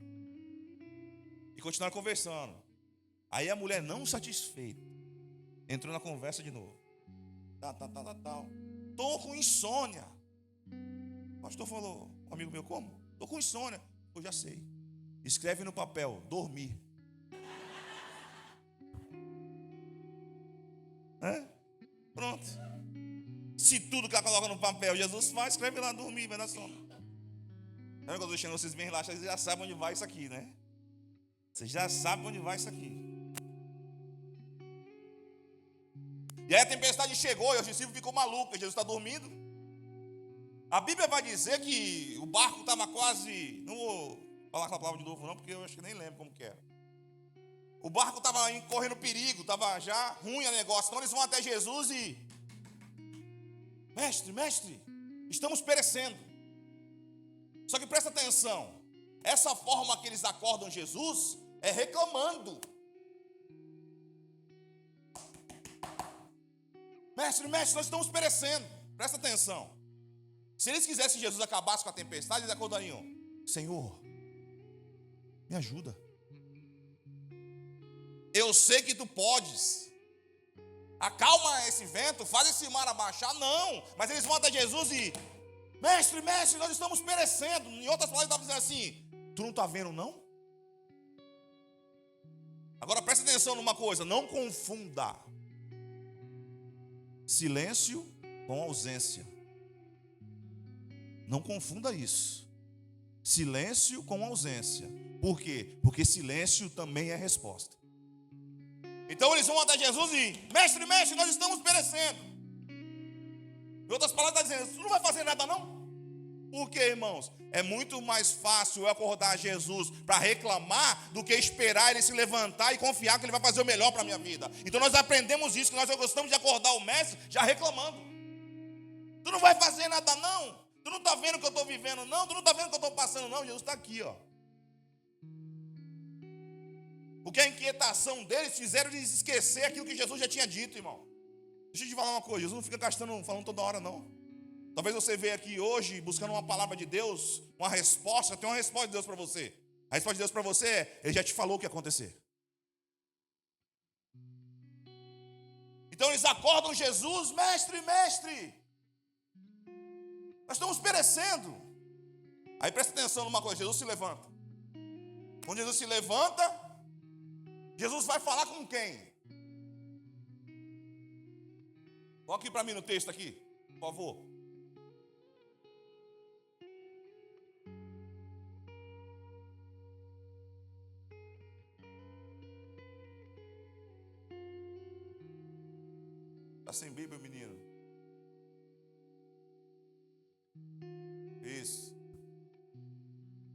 Speaker 4: E continuaram conversando. Aí a mulher, não satisfeita, entrou na conversa de novo. Tal. Tô com insônia. O pastor falou, um amigo meu, como? Tô com insônia. Eu já sei. Escreve no papel, dormir. Pronto. Se tudo que ela coloca no papel Jesus faz, escreve lá, dormir, vai dar sono. Quando eu estou deixando vocês bem relaxados, vocês já sabem onde vai isso aqui, né? Vocês já sabem onde vai isso aqui. E aí a tempestade chegou e os discípulos ficou malucos. Jesus está dormindo. A Bíblia vai dizer que o barco estava quase... Não vou falar aquela palavra de novo não, porque eu acho que nem lembro como que era. O barco estava correndo perigo, estava já ruim o negócio. Então eles vão até Jesus e... Mestre, estamos perecendo. Só que presta atenção. Essa forma que eles acordam Jesus é reclamando. Mestre, nós estamos perecendo. Presta atenção. Se eles quisessem que Jesus acabasse com a tempestade, eles acordariam: Senhor, me ajuda. Eu sei que tu podes. Acalma esse vento, faz esse mar abaixar. Não, mas eles vão até Jesus e... Mestre, nós estamos perecendo. Em outras palavras, ele está dizendo assim: tu não está vendo, não? Agora presta atenção numa coisa: não confunda silêncio com ausência. Não confunda isso. Silêncio com ausência. Por quê? Porque silêncio também é resposta. Então eles vão até Jesus e... Mestre, nós estamos perecendo. Em outras palavras, está dizendo: tu não vai fazer nada não? Por quê, irmãos? É muito mais fácil eu acordar Jesus para reclamar do que esperar ele se levantar e confiar que ele vai fazer o melhor para a minha vida. Então nós aprendemos isso, que nós gostamos de acordar o mestre já reclamando. Tu não vai fazer nada não? Tu não está vendo o que eu estou vivendo não? Tu não está vendo o que eu estou passando não? Jesus está aqui, ó. Porque a inquietação deles fizeram eles esquecer aquilo que Jesus já tinha dito, irmão. Deixa eu te falar uma coisa: Jesus não fica falando toda hora não. Talvez você veja aqui hoje buscando uma palavra de Deus, uma resposta. Tem uma resposta de Deus para você. A resposta de Deus para você é: ele já te falou o que ia acontecer. Então eles acordam Jesus: mestre, nós estamos perecendo. Aí presta atenção numa coisa: Jesus se levanta. Quando Jesus se levanta, Jesus vai falar com quem? Coloque para mim no texto aqui, por favor. Está sem Bíblia, menino? Isso.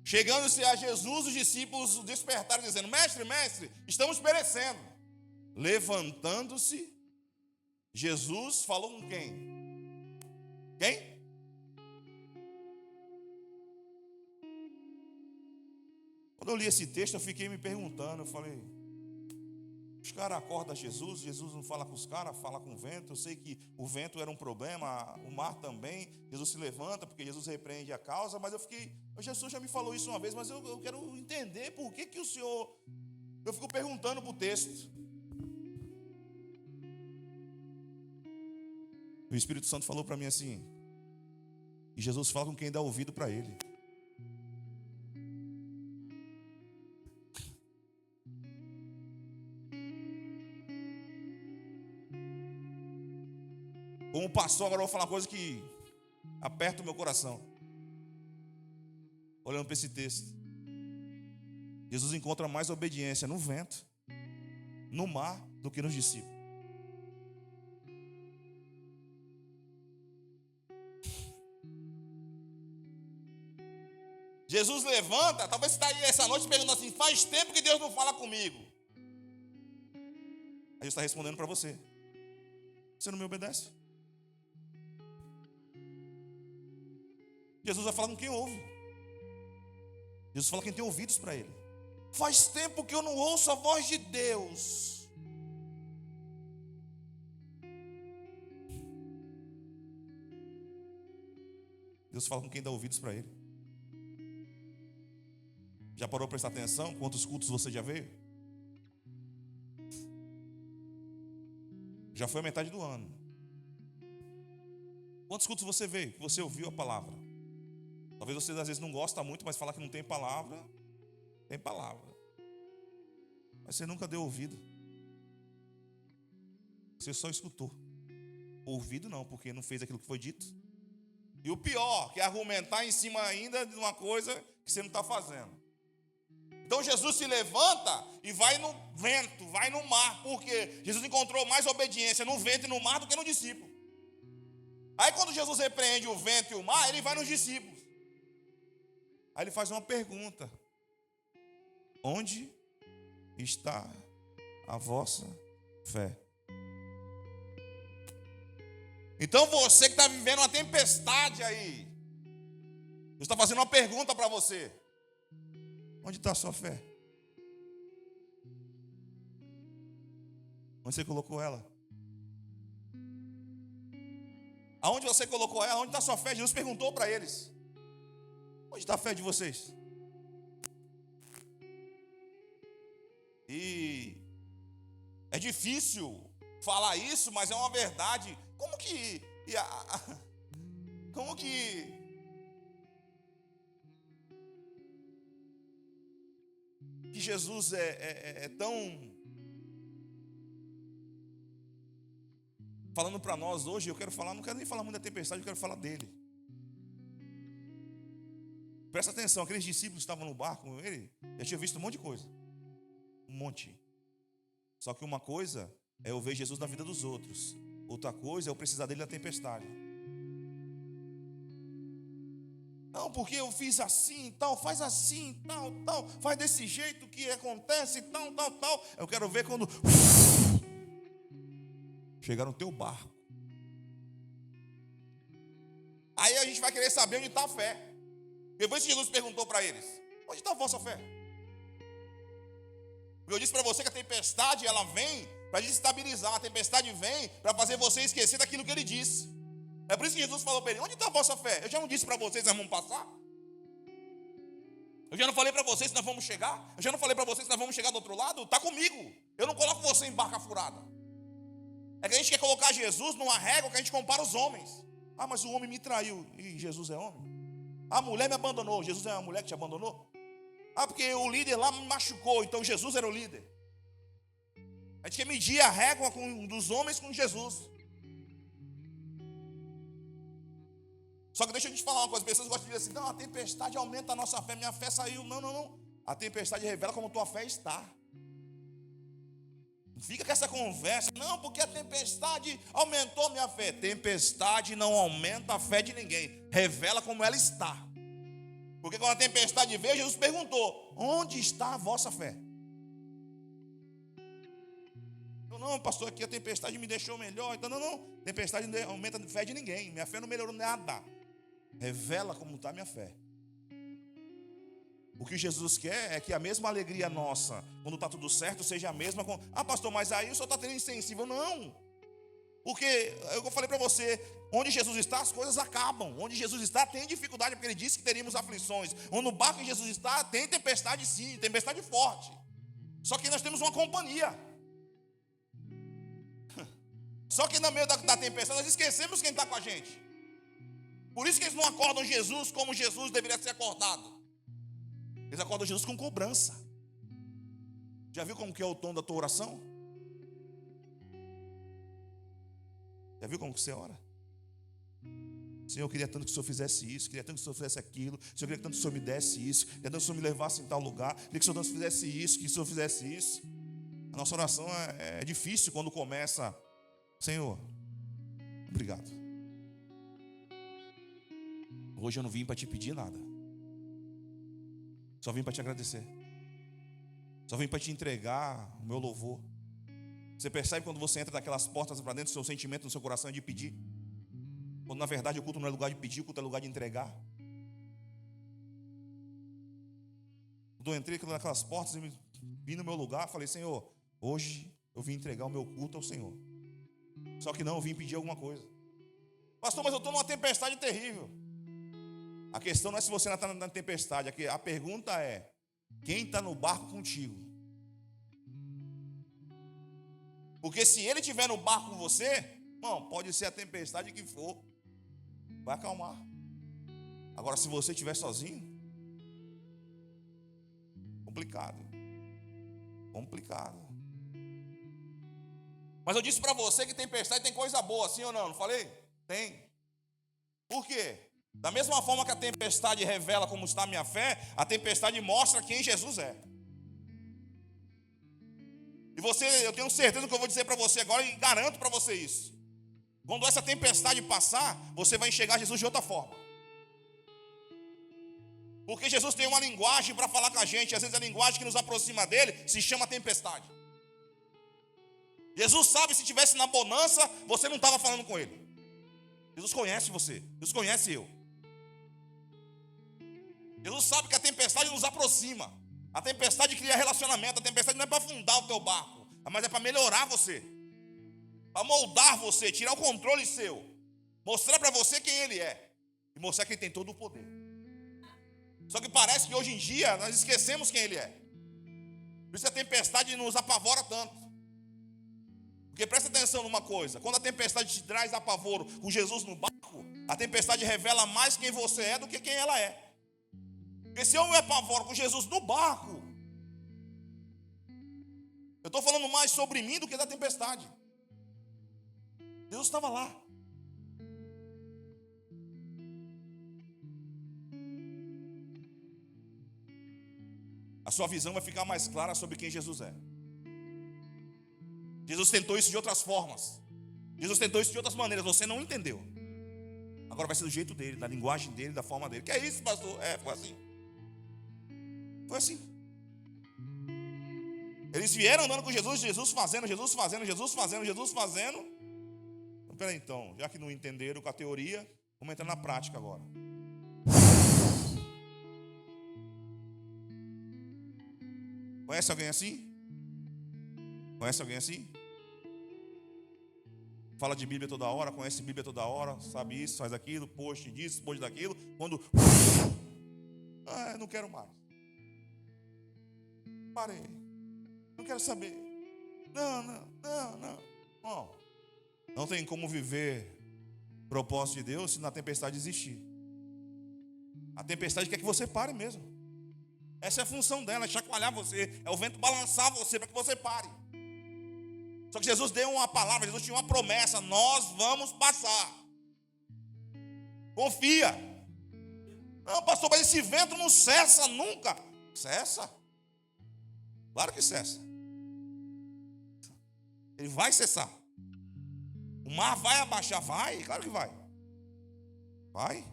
Speaker 4: Chegando-se a Jesus, os discípulos o despertaram, dizendo: mestre, estamos perecendo. Levantando-se, Jesus falou com quem? Quem? Quando eu li esse texto, eu fiquei me perguntando. Eu falei: os caras acordam Jesus, Jesus não fala com os caras, fala com o vento. Eu sei que o vento era um problema, o mar também. Jesus se levanta porque Jesus repreende a causa. Mas eu fiquei... Jesus já me falou isso uma vez, mas eu quero entender por que o Senhor... Eu fico perguntando para o texto. O Espírito Santo falou para mim assim: e Jesus fala com quem dá ouvido para ele. Como pastor, agora eu vou falar uma coisa que aperta o meu coração. Olhando para esse texto, Jesus encontra mais obediência no vento, no mar, do que nos discípulos. Jesus levanta, talvez você está aí essa noite perguntando assim, faz tempo que Deus não fala comigo. Aí Jesus está respondendo para você. Você não me obedece? Jesus vai falar com quem ouve. Jesus fala com quem tem ouvidos para Ele. Faz tempo que eu não ouço a voz de Deus. Deus fala com quem dá ouvidos para Ele. Já parou para prestar atenção? Quantos cultos você já veio? Já foi a metade do ano. Quantos cultos você veio? Que você ouviu a palavra? Talvez você às vezes não gosta muito, mas falar que não tem palavra. Tem palavra. Mas você nunca deu ouvido. Você só escutou. Ouvido não, porque não fez aquilo que foi dito. E o pior, que é argumentar em cima ainda de uma coisa que você não está fazendo. Então Jesus se levanta e vai no vento, vai no mar. Por quê? Jesus encontrou mais obediência no vento e no mar do que no discípulo. Aí quando Jesus repreende o vento e o mar, ele vai nos discípulos. Aí ele faz uma pergunta. Onde está a vossa fé? Então você que está vivendo uma tempestade aí, Deus está fazendo uma pergunta para você. Onde está a sua fé? Onde você colocou ela? Aonde você colocou ela? Onde está a sua fé? Jesus perguntou para eles. Onde está a fé de vocês? E é difícil falar isso, mas é uma verdade. Como que Jesus é tão falando para nós hoje? Não quero nem falar muito da tempestade, eu quero falar dele. Presta atenção, aqueles discípulos que estavam no barco com ele, já tinham visto um monte de coisa. Um monte. Só que uma coisa é eu ver Jesus na vida dos outros. Outra coisa é eu precisar dele na tempestade. Não, porque eu fiz assim, tal, faz assim, tal, faz desse jeito que acontece, tal. Eu quero ver quando chegar no teu barco. Aí a gente vai querer saber onde está a fé. Depois que Jesus perguntou para eles, onde está a vossa fé? Eu disse para você que a tempestade ela vem para desestabilizar. A tempestade vem para fazer você esquecer daquilo que ele disse. É por isso que Jesus falou para ele, onde está a vossa fé? Eu já não disse para vocês que nós vamos passar? Eu já não falei para vocês que nós vamos chegar? Eu já não falei para vocês que nós vamos chegar do outro lado? Está comigo. Eu não coloco você em barca furada. É que a gente quer colocar Jesus numa régua que a gente compara os homens. Ah, mas o homem me traiu. E Jesus é homem? A mulher me abandonou. Jesus é uma mulher que te abandonou? Ah, porque o líder lá me machucou. Então Jesus era o líder. A gente quer medir a régua dos homens com Jesus. Só que deixa eu te falar uma coisa. As pessoas gostam de dizer assim, não, a tempestade aumenta a nossa fé. Minha fé saiu. Não. A tempestade revela como tua fé está. Não fica com essa conversa. Não, porque a tempestade aumentou minha fé. Tempestade não aumenta a fé de ninguém. Revela como ela está. Porque quando a tempestade veio, Jesus perguntou, onde está a vossa fé? Não, pastor, aqui a tempestade me deixou melhor. Então, não. Tempestade não aumenta a fé de ninguém. Minha fé não melhorou nada. Revela como está a minha fé. O que Jesus quer é que a mesma alegria nossa, quando está tudo certo, seja a mesma. Ah, pastor, mas aí o senhor está tendo insensível. Não. Porque, eu falei para você, onde Jesus está, as coisas acabam. Onde Jesus está, tem dificuldade, porque ele disse que teríamos aflições. Onde no barco que Jesus está, tem tempestade sim, tempestade forte. Só que nós temos uma companhia. Só que no meio da tempestade, nós esquecemos quem está com a gente. Por isso que eles não acordam Jesus como Jesus deveria ser acordado. Eles acordam Jesus com cobrança. Já viu como que é o tom da tua oração? Já viu como que você ora? Senhor, eu queria tanto que o Senhor fizesse isso, queria tanto que o Senhor fizesse aquilo, Senhor, queria tanto que o Senhor me desse isso, queria tanto que o Senhor me levasse em tal lugar, queria que o Senhor fizesse isso, que o Senhor fizesse isso. A nossa oração é difícil quando começa, Senhor, obrigado. Hoje eu não vim para te pedir nada. Só vim para te agradecer. Só vim para te entregar o meu louvor. Você percebe quando você entra daquelas portas para dentro do seu sentimento, no seu coração, é de pedir? Quando na verdade o culto não é lugar de pedir, o culto é lugar de entregar. Quando eu entrei naquelas portas e vim no meu lugar, falei: Senhor, hoje eu vim entregar o meu culto ao Senhor. Só que não, eu vim pedir alguma coisa. Pastor, mas eu estou numa tempestade terrível. A questão não é se você não está na tempestade. A pergunta é: quem está no barco contigo? Porque se ele estiver no barco com você, irmão, pode ser a tempestade que for, vai acalmar. Agora, se você estiver sozinho, complicado. Mas eu disse para você que tempestade tem coisa boa, sim ou não? Não falei? Tem. Por quê? Da mesma forma que a tempestade revela como está a minha fé, a tempestade mostra quem Jesus é. E eu tenho certeza do que eu vou dizer para você agora e garanto para você isso. Quando essa tempestade passar, você vai enxergar Jesus de outra forma. Porque Jesus tem uma linguagem para falar com a gente. Às vezes a linguagem que nos aproxima dele se chama tempestade. Jesus sabe, se estivesse na bonança, você não estava falando com ele. Jesus conhece você. Jesus conhece eu. Jesus sabe que a tempestade nos aproxima. A tempestade cria relacionamento. A tempestade não é para afundar o teu barco, mas é para melhorar você, para moldar você, tirar o controle seu, mostrar para você quem ele é e mostrar que ele tem todo o poder. Só que parece que hoje em dia nós esquecemos quem ele é. Por isso a tempestade nos apavora tanto. Porque presta atenção numa coisa: quando a tempestade te traz apavoro com Jesus no barco, a tempestade revela mais quem você é do que quem ela é. Porque se eu me apavoro com Jesus no barco, eu estou falando mais sobre mim do que da tempestade. Jesus estava lá. A sua visão vai ficar mais clara sobre quem Jesus é. Jesus tentou isso de outras formas. Jesus tentou isso de outras maneiras. Você não entendeu. Agora vai ser do jeito dele, da linguagem dele, da forma dele. Que é isso, pastor? Foi assim. Foi assim. Eles vieram andando com Jesus, Jesus fazendo. Peraí, então, já que não entenderam com a teoria, vamos entrar na prática agora. Conhece alguém assim? Conhece alguém assim? Fala de Bíblia toda hora, conhece Bíblia toda hora, sabe isso, faz aquilo, post disso, post daquilo. Quando não quero mais. Parei. Não quero saber. Não. Bom, não tem como viver o propósito de Deus se na tempestade existir. A tempestade quer que você pare mesmo. Essa é a função dela, é chacoalhar você, é o vento balançar você para que você pare. Só que Jesus deu uma palavra, Jesus tinha uma promessa: nós vamos passar. Confia. Não, pastor, mas esse vento não cessa nunca. Cessa. Claro que cessa. Ele vai cessar. O mar vai abaixar? Vai, claro que vai. Vai.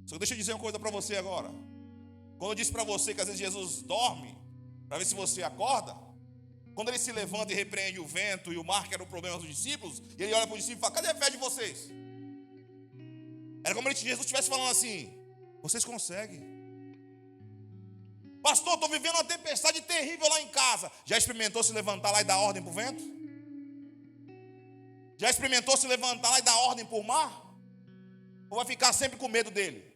Speaker 4: Só que deixa eu dizer uma coisa para você agora. Quando eu disse para você que às vezes Jesus dorme, para ver se você acorda, quando ele se levanta e repreende o vento e o mar, que era o problema dos discípulos, e ele olha para os discípulos e fala: cadê a fé de vocês? Era como se Jesus estivesse falando assim: vocês conseguem. Pastor, estou vivendo uma tempestade terrível lá em casa. Já experimentou se levantar lá e dar ordem para o vento? Já experimentou se levantar lá e dar ordem para o mar? Ou vai ficar sempre com medo dele?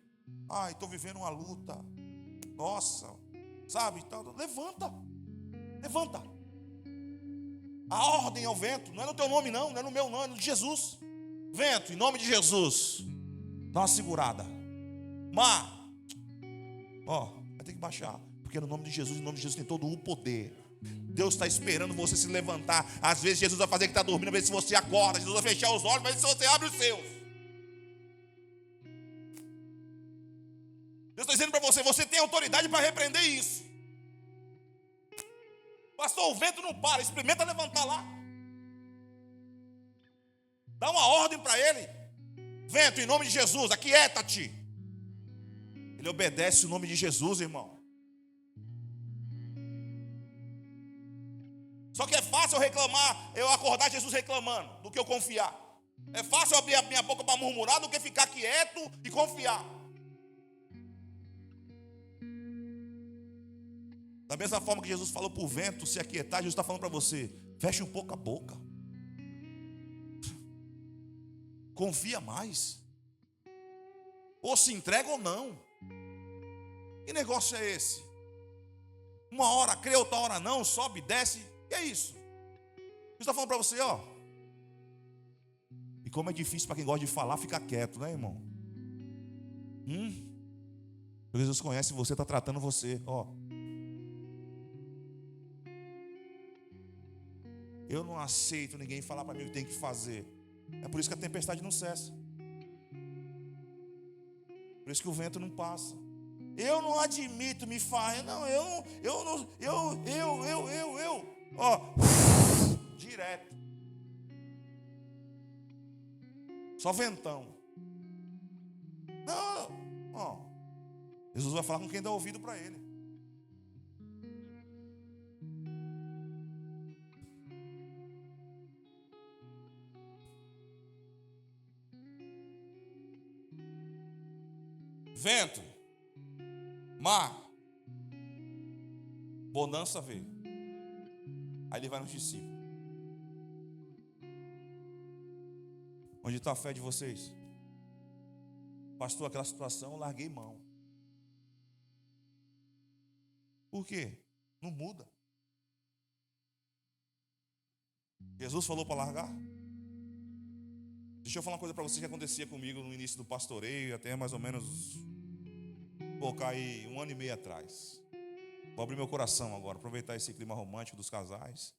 Speaker 4: Estou vivendo uma luta. Nossa, sabe? Então, levanta. A ordem ao vento, não é no teu nome não é no meu nome, é no de Jesus. Vento, em nome de Jesus, dá uma segurada. Mar, vai ter que baixar, porque no nome de Jesus, tem todo o poder. Deus está esperando você se levantar. Às vezes Jesus vai fazer que está dormindo, ver se você acorda. Jesus vai fechar os olhos, vai ver se você abre os seus. Deus está dizendo para você: você tem autoridade para repreender isso. Pastor, o vento não para, experimenta levantar lá. Dá uma ordem para ele: vento, em nome de Jesus, aquieta-te. Ele obedece o nome de Jesus, irmão. Só que é fácil eu reclamar, eu acordar Jesus reclamando, do que eu confiar. É fácil eu abrir a minha boca para murmurar do que ficar quieto e confiar. Da mesma forma que Jesus falou para o vento se aquietar, Jesus está falando para você: feche um pouco a boca. Confia mais. Ou se entrega ou não. Que negócio é esse? Uma hora crê, outra hora não, sobe, desce. Que é isso? Jesus está falando para você, ó. E como é difícil para quem gosta de falar, ficar quieto, né, irmão? Jesus conhece você, está tratando você, ó. Eu não aceito ninguém falar para mim o que tem que fazer. É por isso que a tempestade não cessa. Por isso que o vento não passa. Eu não admito, me faz. Não, eu. Ó, direto. Só ventão. Não, ó. Jesus vai falar com quem dá ouvido para ele. Vento, mar, bonança veio. Aí ele vai nos discípulos. Onde está a fé de vocês? Pastor, aquela situação eu larguei mão. Por quê? Não muda. Jesus falou para largar? Deixa eu falar uma coisa para vocês que acontecia comigo no início do pastoreio, até mais ou menos, colocar aí 1 ano e meio atrás. Vou abrir meu coração agora, aproveitar esse clima romântico dos casais.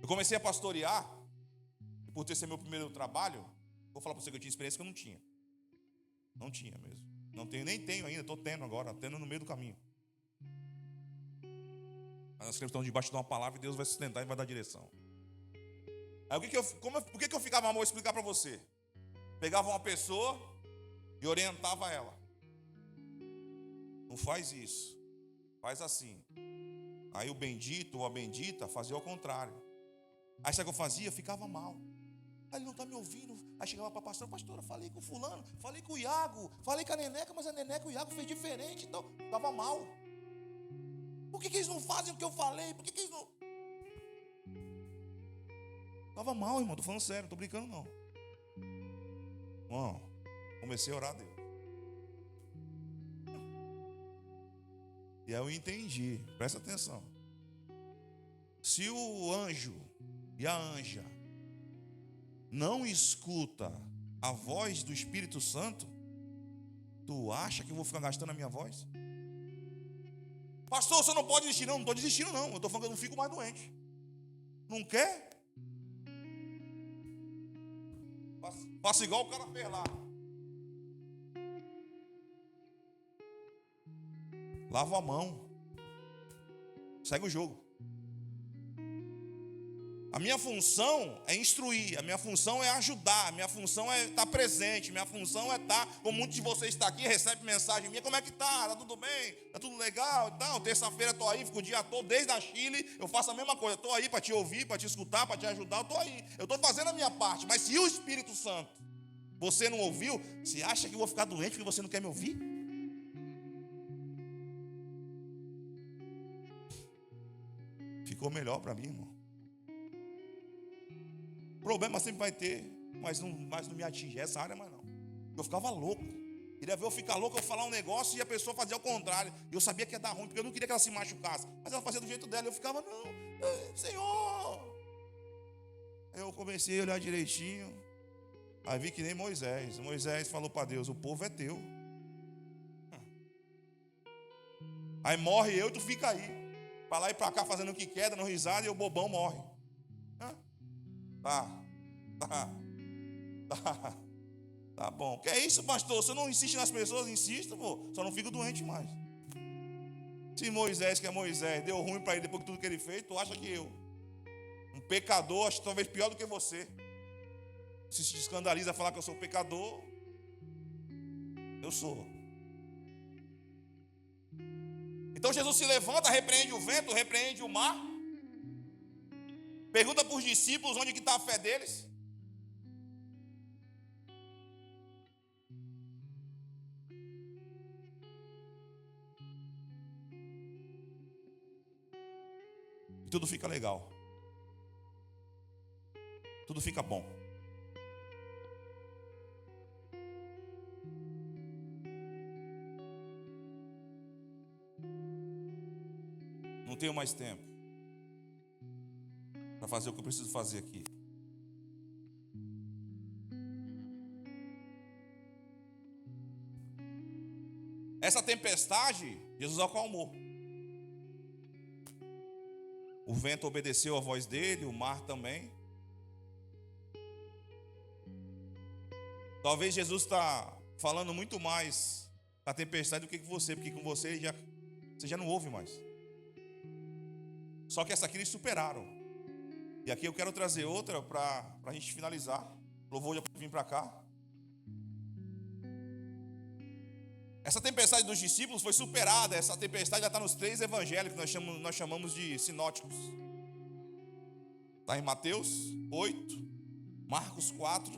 Speaker 4: Eu comecei a pastorear, e por ter sido meu primeiro trabalho, vou falar para você que eu tinha experiência que eu não tinha. Não tinha mesmo. Não tenho, nem tenho ainda, estou tendo agora, tendo no meio do caminho. Nós estamos debaixo de uma palavra e Deus vai sustentar e vai dar direção. Aí por que eu ficava mal? Vou explicar para você. Pegava uma pessoa e orientava ela. Não faz isso. Faz assim. Aí o bendito ou a bendita fazia ao contrário. Aí sabe o que eu fazia? Eu ficava mal. Aí ele não está me ouvindo. Aí chegava para a pastora, falei com o fulano, falei com o Iago, falei com a Neneca, mas a Neneca e o Iago fez diferente, então estava mal. Por que eles não fazem o que eu falei? Por que eles não... Estava mal, irmão, estou falando sério, não estou brincando não. Irmão, comecei a orar a Deus. E aí eu entendi, presta atenção. Se o anjo e a anja não escuta a voz do Espírito Santo, tu acha que eu vou ficar gastando a minha voz? Pastor, você não pode desistir. Não, não estou desistindo não. Eu estou falando que eu não fico mais doente. Não quer? Faça igual o cara fez lá. Lava a mão. Segue o jogo. A minha função é instruir, a minha função é ajudar, a minha função é estar presente, a minha função é estar, como muitos de vocês estão aqui, recebe mensagem minha, como é que está? Está tudo bem? Está tudo legal? Então, terça-feira estou aí, fico o dia todo, desde a Chile, eu faço a mesma coisa, estou aí para te ouvir, para te escutar, para te ajudar, eu estou aí, eu estou fazendo a minha parte, mas se o Espírito Santo, você não ouviu, você acha que eu vou ficar doente porque você não quer me ouvir? Ficou melhor para mim, irmão. Problema sempre vai ter, mas não me atinge essa área, mas não. Eu ficava louco. Queria ver eu ficar louco, eu falar um negócio e a pessoa fazia ao contrário. Eu sabia que ia dar ruim, porque eu não queria que ela se machucasse. Mas ela fazia do jeito dela. Eu ficava, não, Senhor. Aí eu comecei a olhar direitinho. Aí vi que nem Moisés. Moisés falou para Deus, o povo é teu. Aí morre eu e tu fica aí. Para lá e para cá fazendo o que quer, dando risada e o bobão morre. Tá bom. Que é isso, pastor? Você não insiste nas pessoas? Insista, pô. Só não fica doente mais. Se Moisés, que é Moisés, deu ruim para ele depois de tudo que ele fez, tu acha que eu, um pecador, acho talvez pior do que você, se escandaliza falar que eu sou pecador? Eu sou. Então Jesus se levanta, repreende o vento, repreende o mar. Pergunta para os discípulos onde que está a fé deles. E tudo fica legal. Tudo fica bom. Não tenho mais tempo para fazer o que eu preciso fazer aqui. Essa tempestade, Jesus acalmou. O vento obedeceu a voz dele, o mar também. Talvez Jesus está falando muito mais da tempestade do que com você, porque com você já não ouve mais. Só que essa aqui eles superaram. E aqui eu quero trazer outra para a gente finalizar. O louvor já pode vir para cá. Essa tempestade dos discípulos foi superada. Essa tempestade já está nos 3 evangelhos que nós chamamos de sinóticos. Está em Mateus 8, Marcos 4,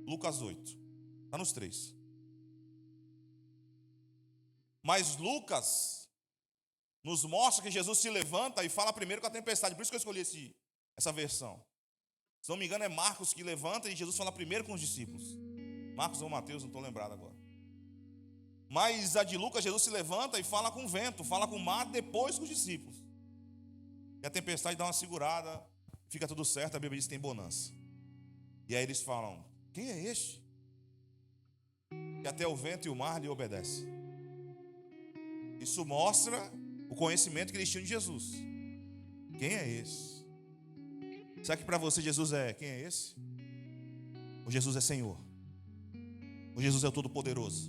Speaker 4: Lucas 8. Está nos 3. Mas Lucas nos mostra que Jesus se levanta e fala primeiro com a tempestade. Por isso que eu escolhi essa versão. Se não me engano é Marcos que levanta e Jesus fala primeiro com os discípulos. Marcos ou Mateus, não estou lembrado agora. Mas a de Lucas, Jesus se levanta e fala com o vento, fala com o mar, depois com os discípulos. E a tempestade dá uma segurada, fica tudo certo, a Bíblia diz que tem bonança. E aí eles falam, quem é este? Que até o vento e o mar lhe obedecem. Isso mostra o conhecimento que eles tinham de Jesus. Quem é esse? Será que para você Jesus é quem é esse? Ou Jesus é Senhor? Ou Jesus é o Todo-Poderoso?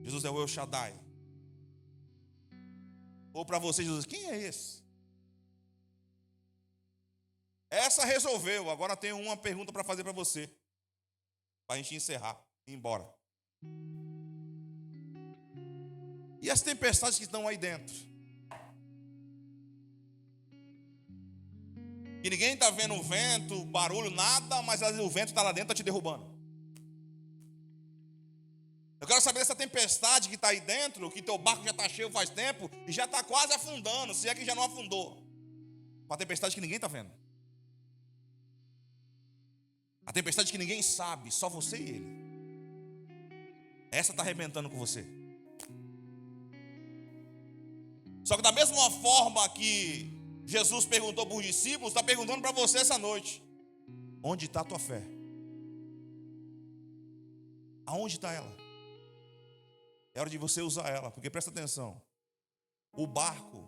Speaker 4: Jesus é o El Shaddai? Ou para você Jesus, quem é esse? Essa resolveu. Agora tenho uma pergunta para fazer para você, para a gente encerrar e ir embora. E as tempestades que estão aí dentro? Que ninguém está vendo o vento, barulho, nada, mas o vento está lá dentro, está te derrubando. Eu quero saber dessa tempestade que está aí dentro, que teu barco já está cheio faz tempo e já está quase afundando, se é que já não afundou. Uma tempestade que ninguém está vendo. A tempestade que ninguém sabe, só você e ele. Essa está arrebentando com você. Só que da mesma forma que Jesus perguntou para os discípulos, está perguntando para você essa noite: onde está a tua fé? Aonde está ela? É hora de você usar ela, porque presta atenção. O barco,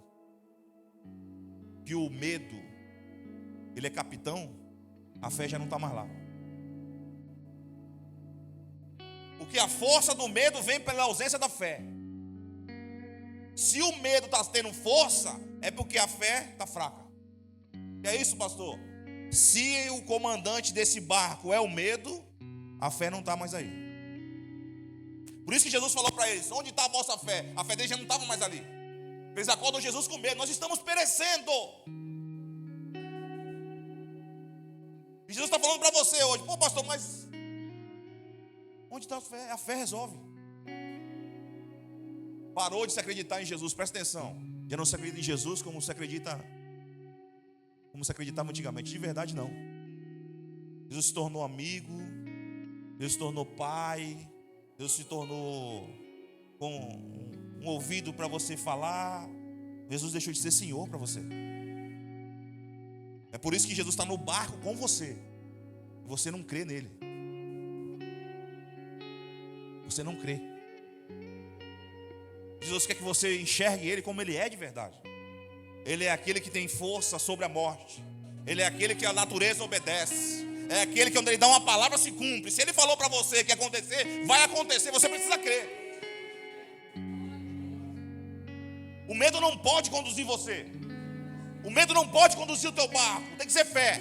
Speaker 4: que o medo, ele é capitão, a fé já não está mais lá. Porque a força do medo vem pela ausência da fé. Se o medo está tendo força, é porque a fé está fraca. E é isso, pastor. Se o comandante desse barco é o medo, a fé não está mais aí. Por isso que Jesus falou para eles: onde está a vossa fé? A fé deles já não estava mais ali. Eles acordam Jesus com medo. Nós estamos perecendo. E Jesus está falando para você hoje: pô, pastor, mas onde está a fé? A fé resolve. Parou de se acreditar em Jesus, presta atenção. Já não se acredita em Jesus como se acreditava antigamente. De verdade não. Jesus se tornou amigo, Deus se tornou pai, Deus se tornou com um ouvido para você falar. Jesus deixou de ser Senhor para você. É por isso que Jesus está no barco com você. E você não crê nele. Você não crê. Jesus quer que você enxergue ele como ele é de verdade. Ele é aquele que tem força sobre a morte. Ele é aquele que a natureza obedece. É aquele que, quando ele dá uma palavra, se cumpre. Se ele falou para você que ia acontecer, vai acontecer. Você precisa crer. O medo não pode conduzir você. O medo não pode conduzir o teu barco. Tem que ser fé.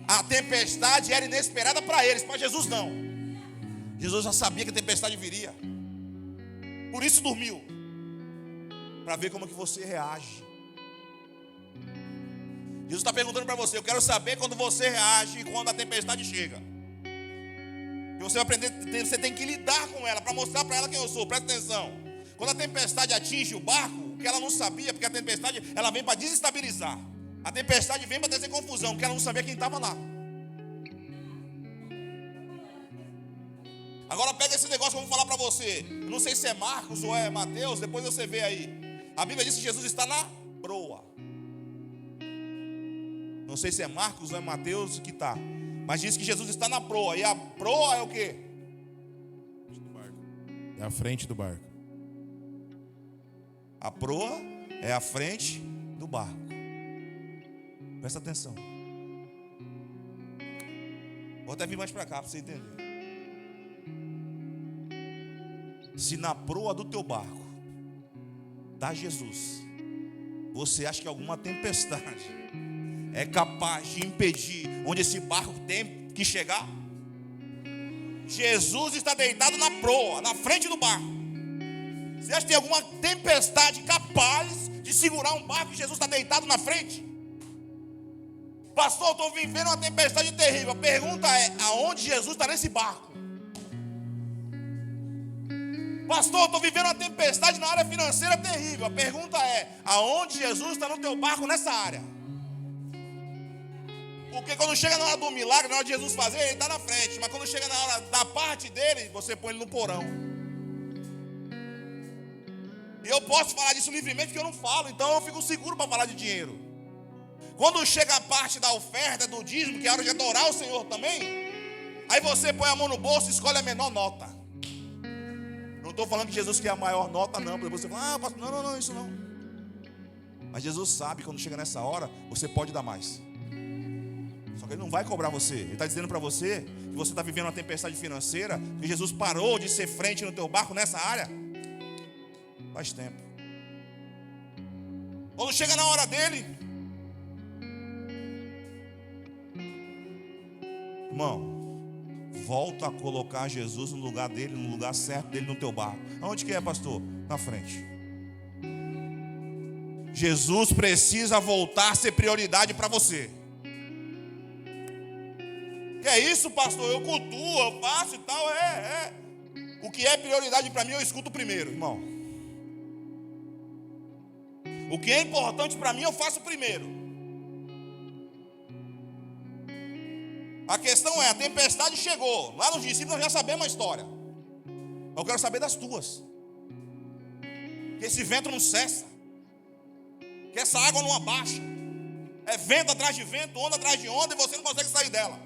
Speaker 4: A tempestade era inesperada para eles, para Jesus não. Jesus já sabia que a tempestade viria. Por isso dormiu. para ver como que você reage. Jesus está perguntando para você, eu quero saber quando você reage quando a tempestade chega. E você vai aprender, você tem que lidar com ela, para mostrar para ela quem eu sou, presta atenção. Quando a tempestade atinge o barco, o que ela não sabia, porque a tempestade, ela vem para desestabilizar. A tempestade vem para trazer confusão, porque ela não sabia quem estava lá. Agora pega esse negócio que eu vou falar para você. Eu não sei se é Marcos ou é Mateus, depois você vê aí. A Bíblia diz que Jesus está na proa. Não sei se é Marcos ou é Mateus que está. Mas diz que Jesus está na proa. E a proa é o quê?
Speaker 11: É a frente do barco.
Speaker 4: A proa é a frente do barco. Presta atenção. Vou até vir mais para cá para você entender. Se na proa do teu barco está Jesus, você acha que alguma tempestade é capaz de impedir onde esse barco tem que chegar? Jesus está deitado na proa, na frente do barco. Você acha que tem alguma tempestade capaz de segurar um barco e Jesus está deitado na frente? Pastor, eu estou vivendo uma tempestade terrível. A pergunta é, aonde Jesus está nesse barco? Pastor, eu estou vivendo uma tempestade na área financeira terrível. A pergunta é, aonde Jesus está no teu barco nessa área? Porque quando chega na hora do milagre, na hora de Jesus fazer, ele está na frente. Mas quando chega na hora da parte dele, você põe ele no porão. E eu posso falar disso livremente porque eu não falo. Então eu fico seguro para falar de dinheiro. Quando chega a parte da oferta, do dízimo, que é a hora de adorar o Senhor também, aí você põe a mão no bolso e escolhe a menor nota. Não estou falando que Jesus quer a maior nota, não. Depois você fala, pastor, não, isso não. Mas Jesus sabe que quando chega nessa hora, você pode dar mais. Só que ele não vai cobrar você. Ele está dizendo para você que você está vivendo uma tempestade financeira, que Jesus parou de ser frente no teu barco nessa área. Faz tempo. Quando chega na hora dele, irmão, volta a colocar Jesus no lugar dele, no lugar certo dele no teu barco. Aonde que é, pastor? Na frente. Jesus precisa voltar a ser prioridade para você. Que é isso, pastor? Eu cultuo, eu faço e tal. O que é prioridade para mim, eu escuto primeiro, irmão. O que é importante para mim, eu faço primeiro. A questão é, a tempestade chegou. Lá nos discípulos nós já sabemos a história. Eu quero saber das tuas. Que esse vento não cessa. Que essa água não abaixa. É vento atrás de vento, onda atrás de onda, e você não consegue sair dela.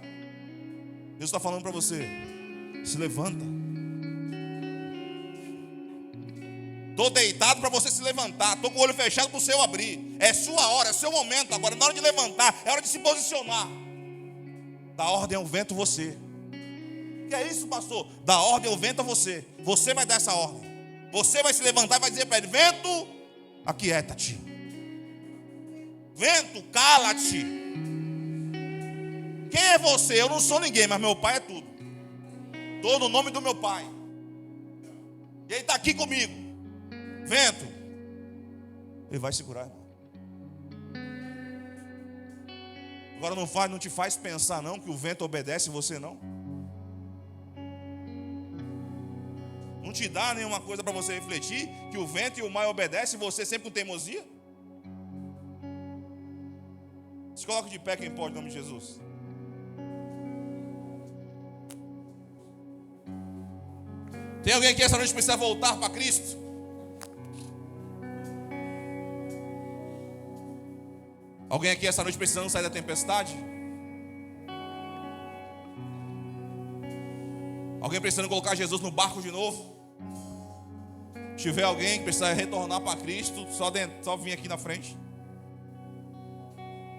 Speaker 4: Deus está falando para você, se levanta. Estou deitado para você se levantar. Estou com o olho fechado para o seu abrir. É sua hora, é seu momento agora. Na hora de levantar, é hora de se posicionar. Dá ordem ao vento você. Que é isso, pastor? Dá ordem ao vento a você. Você vai dar essa ordem. Você vai se levantar e vai dizer para ele, vento, aquieta-te. Vento, cala-te. Quem é você? Eu não sou ninguém, mas meu pai é tudo. Estou no nome do meu pai. E ele está aqui comigo. Vento. Ele vai segurar, irmão. Agora não te faz pensar não que o vento obedece você não. Não te dá nenhuma coisa para você refletir que o vento e o mar obedecem você sempre com teimosia? Se coloca de pé quem pode em nome de Jesus. Tem alguém aqui essa noite que precisa voltar para Cristo? Alguém aqui essa noite precisando sair da tempestade? Alguém precisando colocar Jesus no barco de novo? Se tiver alguém que precisa retornar para Cristo, só vir aqui na frente.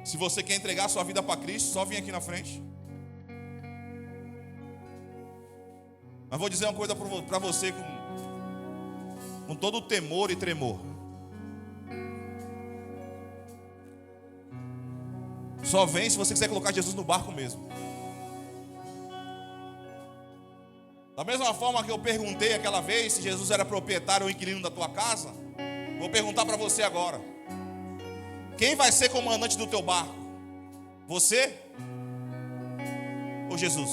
Speaker 4: Se você quer entregar a sua vida para Cristo, só vir aqui na frente. Mas vou dizer uma coisa para você com todo o temor e tremor. Só vem se você quiser colocar Jesus no barco mesmo. Da mesma forma que eu perguntei aquela vez se Jesus era proprietário ou inquilino da tua casa, Vou perguntar para você agora. Quem vai ser comandante do teu barco? Você ou Jesus?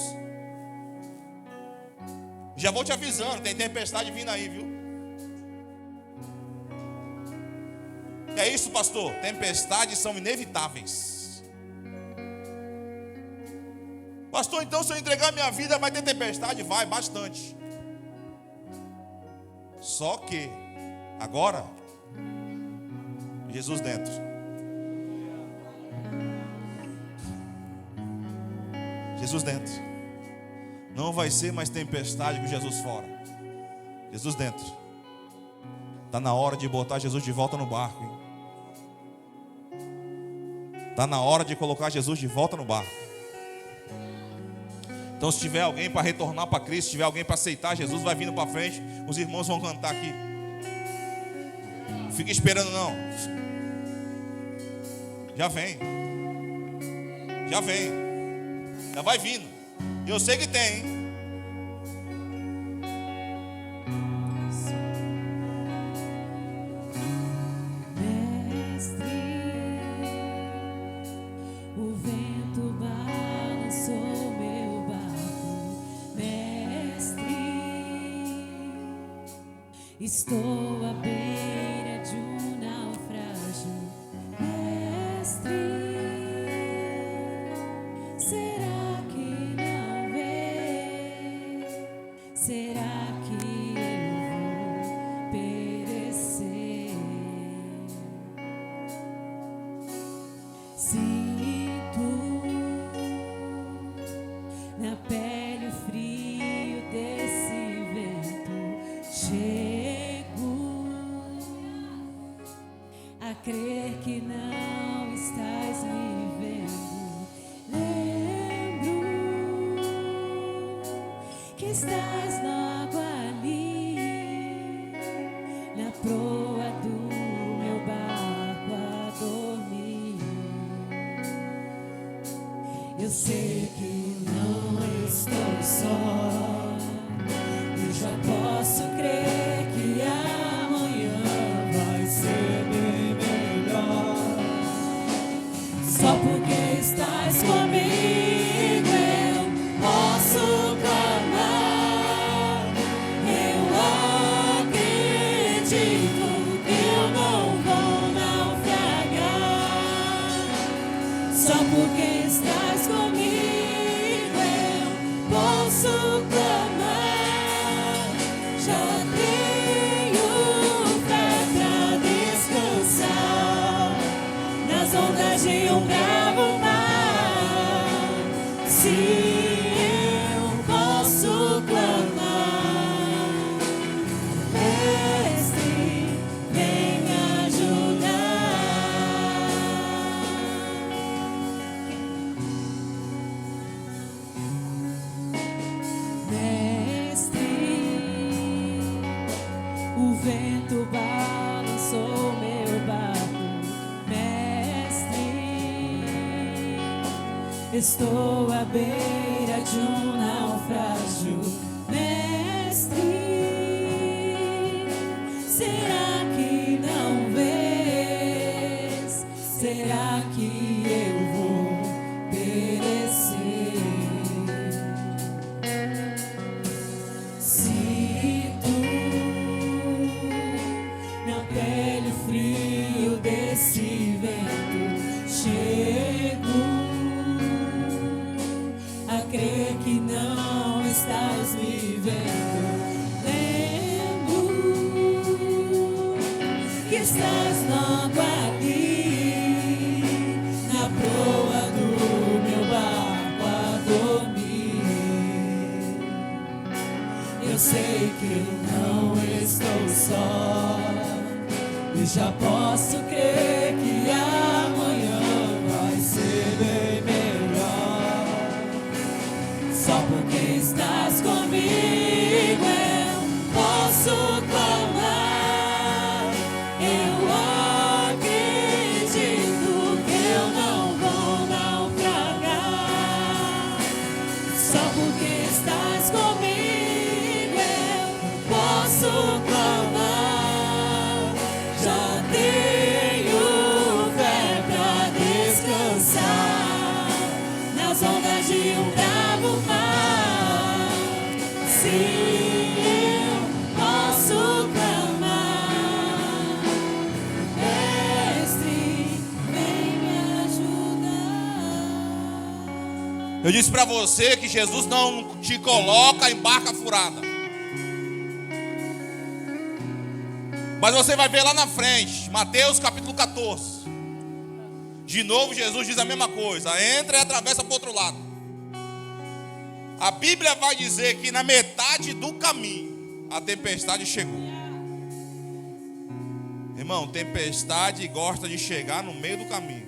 Speaker 4: Já vou te avisando, tem tempestade vindo aí, viu? Que é isso, pastor? Tempestades são inevitáveis. Pastor, então se eu entregar minha vida vai ter tempestade? Vai, bastante. Só que agora Jesus dentro. Jesus dentro. Não vai ser mais tempestade com Jesus fora. Jesus dentro. Está na hora de botar Jesus de volta no barco. Está na hora de colocar Jesus de volta no barco. Então, se tiver alguém para retornar para Cristo, se tiver alguém para aceitar Jesus, vai vindo para frente. Os irmãos vão cantar aqui. Não fica esperando não. Já vem. Já vem. Já vai vindo. Eu sei que tem, hein?
Speaker 5: Estou à beira de um naufrágio, mestre. Será que não vê? Será que eu vou perecer? Sinto na pele o frio desse vento cheio. A crer que não estás me vendo, lembro que estás logo ali, na proa do meu barco a dormir. Eu sei que não estou só, eu já posso crer que amanhã vai ser bem melhor. Só porque estás comigo eu posso clamar. Eu acredito que eu não vou naufragar. Só porque estás comigo eu posso clamar. Já tenho fé pra descansar nas ondas de um bravo mar. Se eu posso clamar, mestre, vem me ajudar. Mestre, o vento balançou meu barco. Mestre, estou à beira de um naufrágio. Mestre, será que não vês? Será que eu vou perecer? Sinto na pele o frio desse vento. Chego a crer que não estás me vendo. Lembro que estás logo ali, na proa do meu barco a dormir. Eu sei que não estou só, e já posso crer que amanhã vai ser bem melhor. Só porque estás comigo eu posso clamar. Eu acredito que eu não vou naufragar. Só porque estás comigo eu posso clamar. Já Sim, eu posso clamar. Mestre, vem me ajudar.
Speaker 4: Eu disse para você que Jesus não te coloca em barca furada. Mas você vai ver lá na frente, Mateus capítulo 14. De novo Jesus diz a mesma coisa: entra e atravessa para o outro lado. A Bíblia vai dizer que na metade do caminho a tempestade chegou. Irmão, tempestade gosta de chegar no meio do caminho.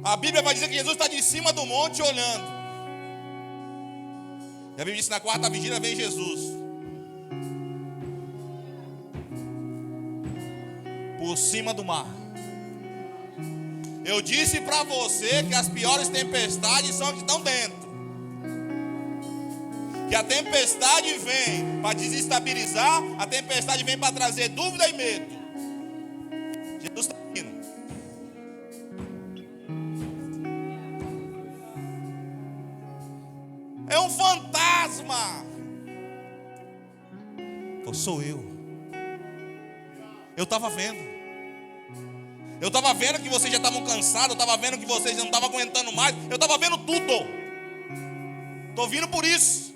Speaker 4: A Bíblia vai dizer que Jesus está de cima do monte olhando. E a Bíblia diz que na quarta vigília vem Jesus. Por cima do mar. Eu disse para você que as piores tempestades são as que estão dentro. Que a tempestade vem para desestabilizar, a tempestade vem para trazer dúvida e medo. Jesus está vindo. É um fantasma. Ou sou eu? Eu estava vendo. Eu estava vendo que vocês já estavam cansados. Eu estava vendo que vocês não estavam aguentando mais. Eu estava vendo tudo. Estou vindo por isso.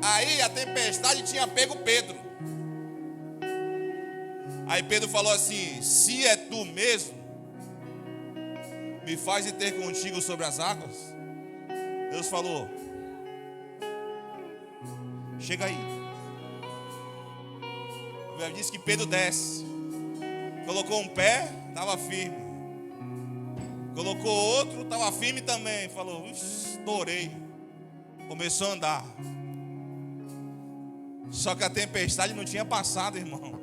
Speaker 4: Aí a tempestade tinha pego Pedro. Aí Pedro falou assim: se é tu mesmo, me faz ir ter contigo sobre as águas. Deus falou: chega aí. A Bíblia diz que Pedro desce. Colocou um pé, estava firme. Colocou outro, estava firme também. Falou: estourei. Começou a andar. Só que a tempestade não tinha passado, irmão.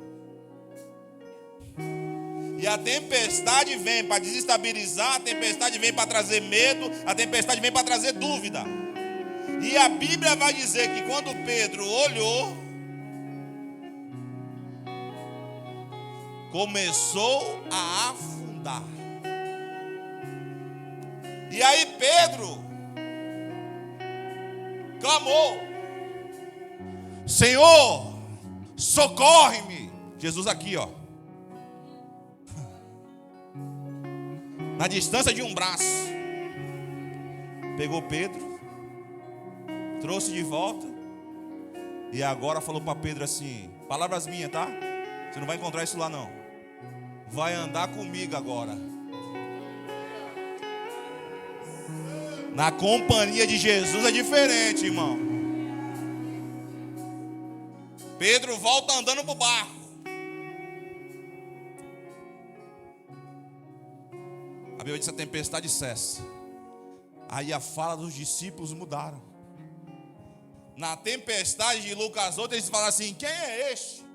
Speaker 4: E a tempestade vem para desestabilizar, a tempestade vem para trazer medo, a tempestade vem para trazer dúvida. E a Bíblia vai dizer que quando Pedro olhou, começou a afundar. E aí Pedro clamou: Senhor, socorre-me. Jesus aqui, ó, na distância de um braço, pegou Pedro, trouxe de volta. E agora falou para Pedro assim: palavras minhas, tá? Você não vai encontrar isso lá não. Vai andar comigo agora. Na companhia de Jesus é diferente, irmão. Pedro volta andando pro barco. A Bíblia diz que a tempestade cessa. Aí a fala dos discípulos mudaram. Na tempestade de Lucas 8, eles falam assim: quem é este?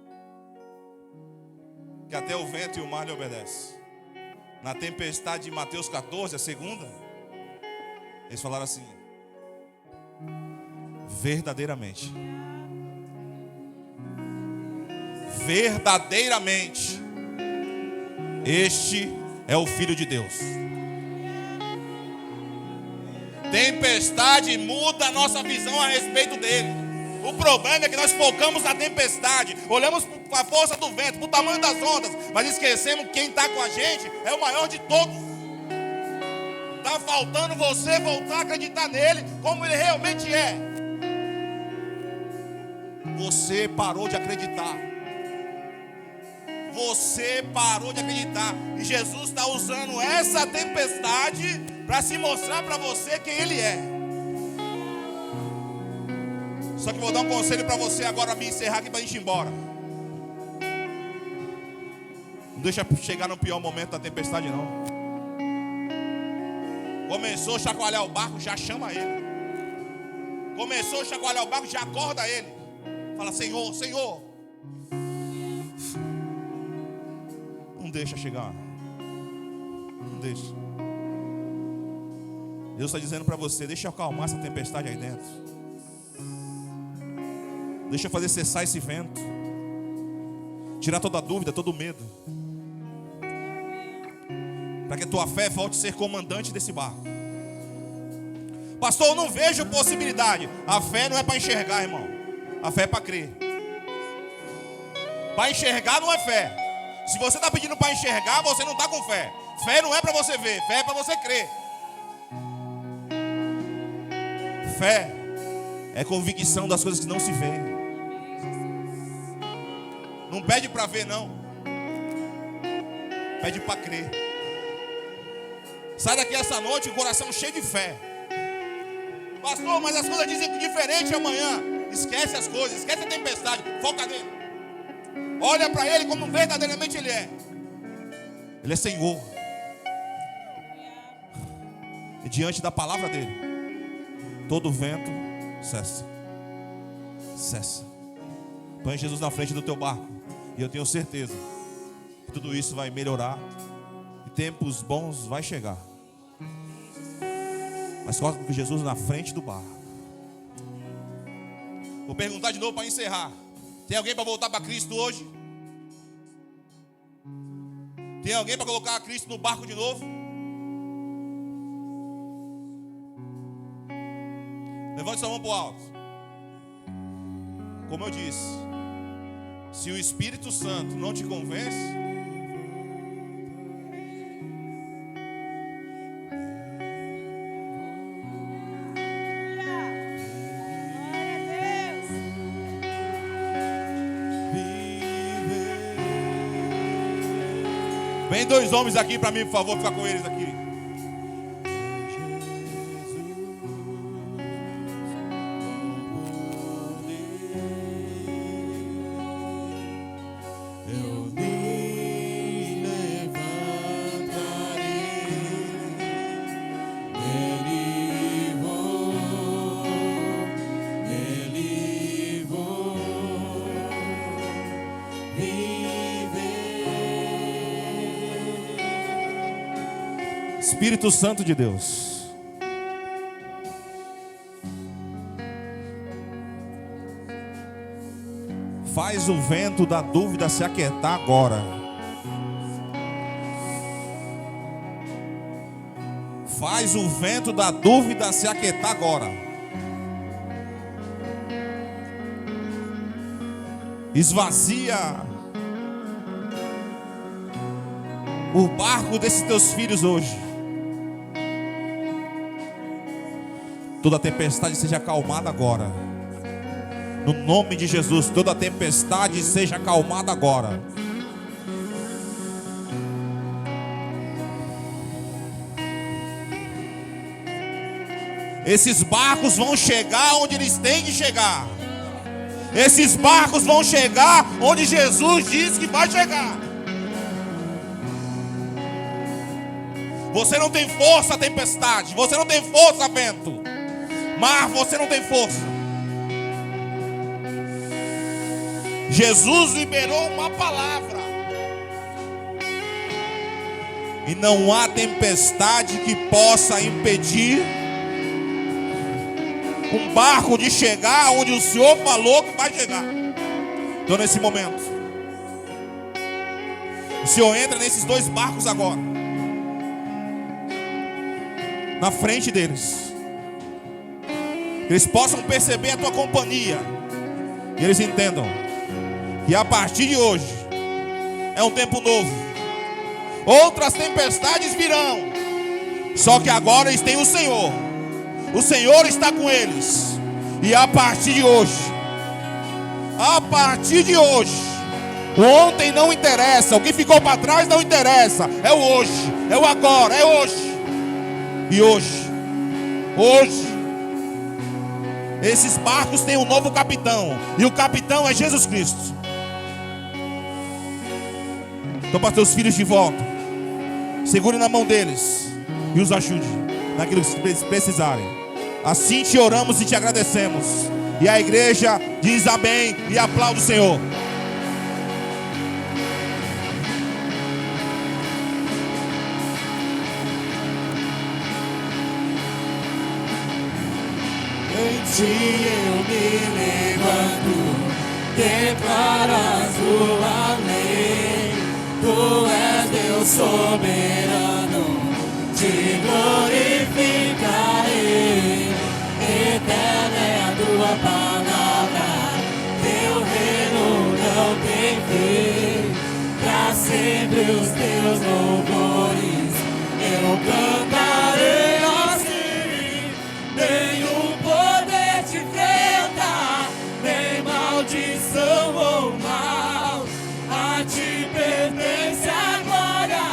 Speaker 4: Que até o vento e o mar lhe obedecem. Na tempestade de Mateus 14, a segunda, eles falaram assim: verdadeiramente, verdadeiramente, este é o Filho de Deus. Tempestade muda a nossa visão a respeito dele. O problema é que nós focamos na tempestade, olhamos para a força do vento, para o tamanho das ondas, mas esquecemos que quem está com a gente é o maior de todos. Está faltando você voltar a acreditar nele como ele realmente é. Você parou de acreditar. Você parou de acreditar. E Jesus está usando essa tempestade para se mostrar para você quem ele é. Só que vou dar um conselho para você agora, me encerrar aqui para a gente ir embora. Não deixa chegar no pior momento da tempestade, não. Começou a chacoalhar o barco, já chama ele. Começou a chacoalhar o barco, já acorda ele. Fala: Senhor, Senhor. Não deixa chegar. Não deixa. Deus está dizendo para você: deixa eu acalmar essa tempestade aí dentro. Deixa eu fazer cessar esse vento. Tirar toda a dúvida, todo o medo. Para que a tua fé volte a ser comandante desse barco. Pastor, eu não vejo possibilidade. A fé não é para enxergar, irmão. A fé é para crer. Para enxergar não é fé. Se você está pedindo para enxergar, você não está com fé. Fé não é para você ver, fé é para você crer. Fé é convicção das coisas que não se vê. Não pede para ver, não. Pede para crer. Sai daqui essa noite com o coração cheio de fé. Pastor, mas as coisas dizem diferente amanhã. Esquece as coisas, esquece a tempestade. Foca nele. Olha para ele como verdadeiramente ele é. Ele é Senhor. E diante da palavra dele, todo vento cessa. Cessa. Põe Jesus na frente do teu barco. E eu tenho certeza que tudo isso vai melhorar. E tempos bons vai chegar. Mas coloca Jesus na frente do barco. Vou perguntar de novo para encerrar. Tem alguém para voltar para Cristo hoje? Tem alguém para colocar Cristo no barco de novo? Levante sua mão para o alto. Como eu disse, se o Espírito Santo não te convence, vem dois homens aqui para mim, por favor, ficar com eles aqui. Espírito Santo de Deus, faz o vento da dúvida se aquietar agora. Faz o vento da dúvida se aquietar agora. Esvazia o barco desses teus filhos hoje. Toda tempestade seja acalmada agora. No nome de Jesus, toda tempestade seja acalmada agora. Esses barcos vão chegar onde eles têm que chegar. Esses barcos vão chegar onde Jesus diz que vai chegar. Você não tem força, tempestade. Você não tem força, vento. Mar, você não tem força. Jesus liberou uma palavra. E não há tempestade que possa impedir um barco de chegar onde o Senhor falou que vai chegar. Então nesse momento, o Senhor entra nesses dois barcos agora, na frente deles. Eles possam perceber a tua companhia. E eles entendam que a partir de hoje é um tempo novo. Outras tempestades virão, só que agora eles têm o Senhor. O Senhor está com eles. E a partir de hoje, o ontem não interessa, o que ficou para trás não interessa. É o hoje, é o agora, é hoje. E hoje, esses barcos têm um novo capitão. E o capitão é Jesus Cristo. Então, para teus filhos de volta, segure na mão deles e os ajude naquilo que eles precisarem. Assim te oramos e te agradecemos. E a igreja diz amém e aplaude o Senhor.
Speaker 5: Em ti eu me levanto, declaras tua lei. Tu és Deus soberano, te glorificarei. sempre os teus louvores. Eu cantarei assim, nenhum poder te enfrenta, nem maldição ou mal. A ti pertence a glória,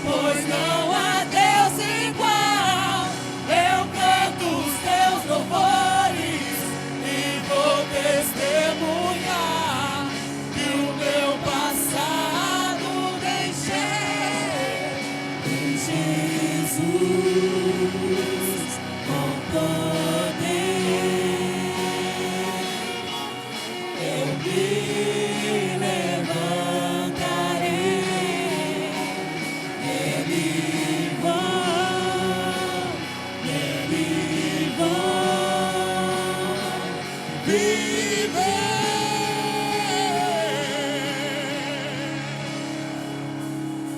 Speaker 5: pois não há Deus igual. Eu canto os teus louvores e vou testemunhar que o meu passado deixei em Jesus com poder. Eu me levantarei, ele vou viver.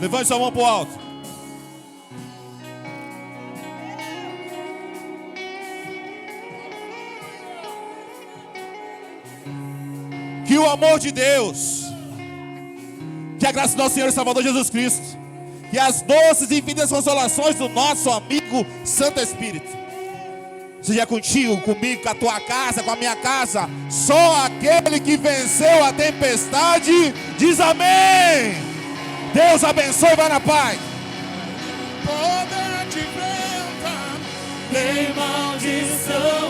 Speaker 4: Levante sua mão para o alto. Que o amor de Deus, que a graça do nosso Senhor e Salvador Jesus Cristo, que as doces e infinitas consolações do nosso amigo Santo Espírito seja contigo, comigo, com a tua casa, com a minha casa. Só aquele que venceu a tempestade diz amém. Deus abençoe, vai na paz.
Speaker 5: Poder te enfrenta, nem maldição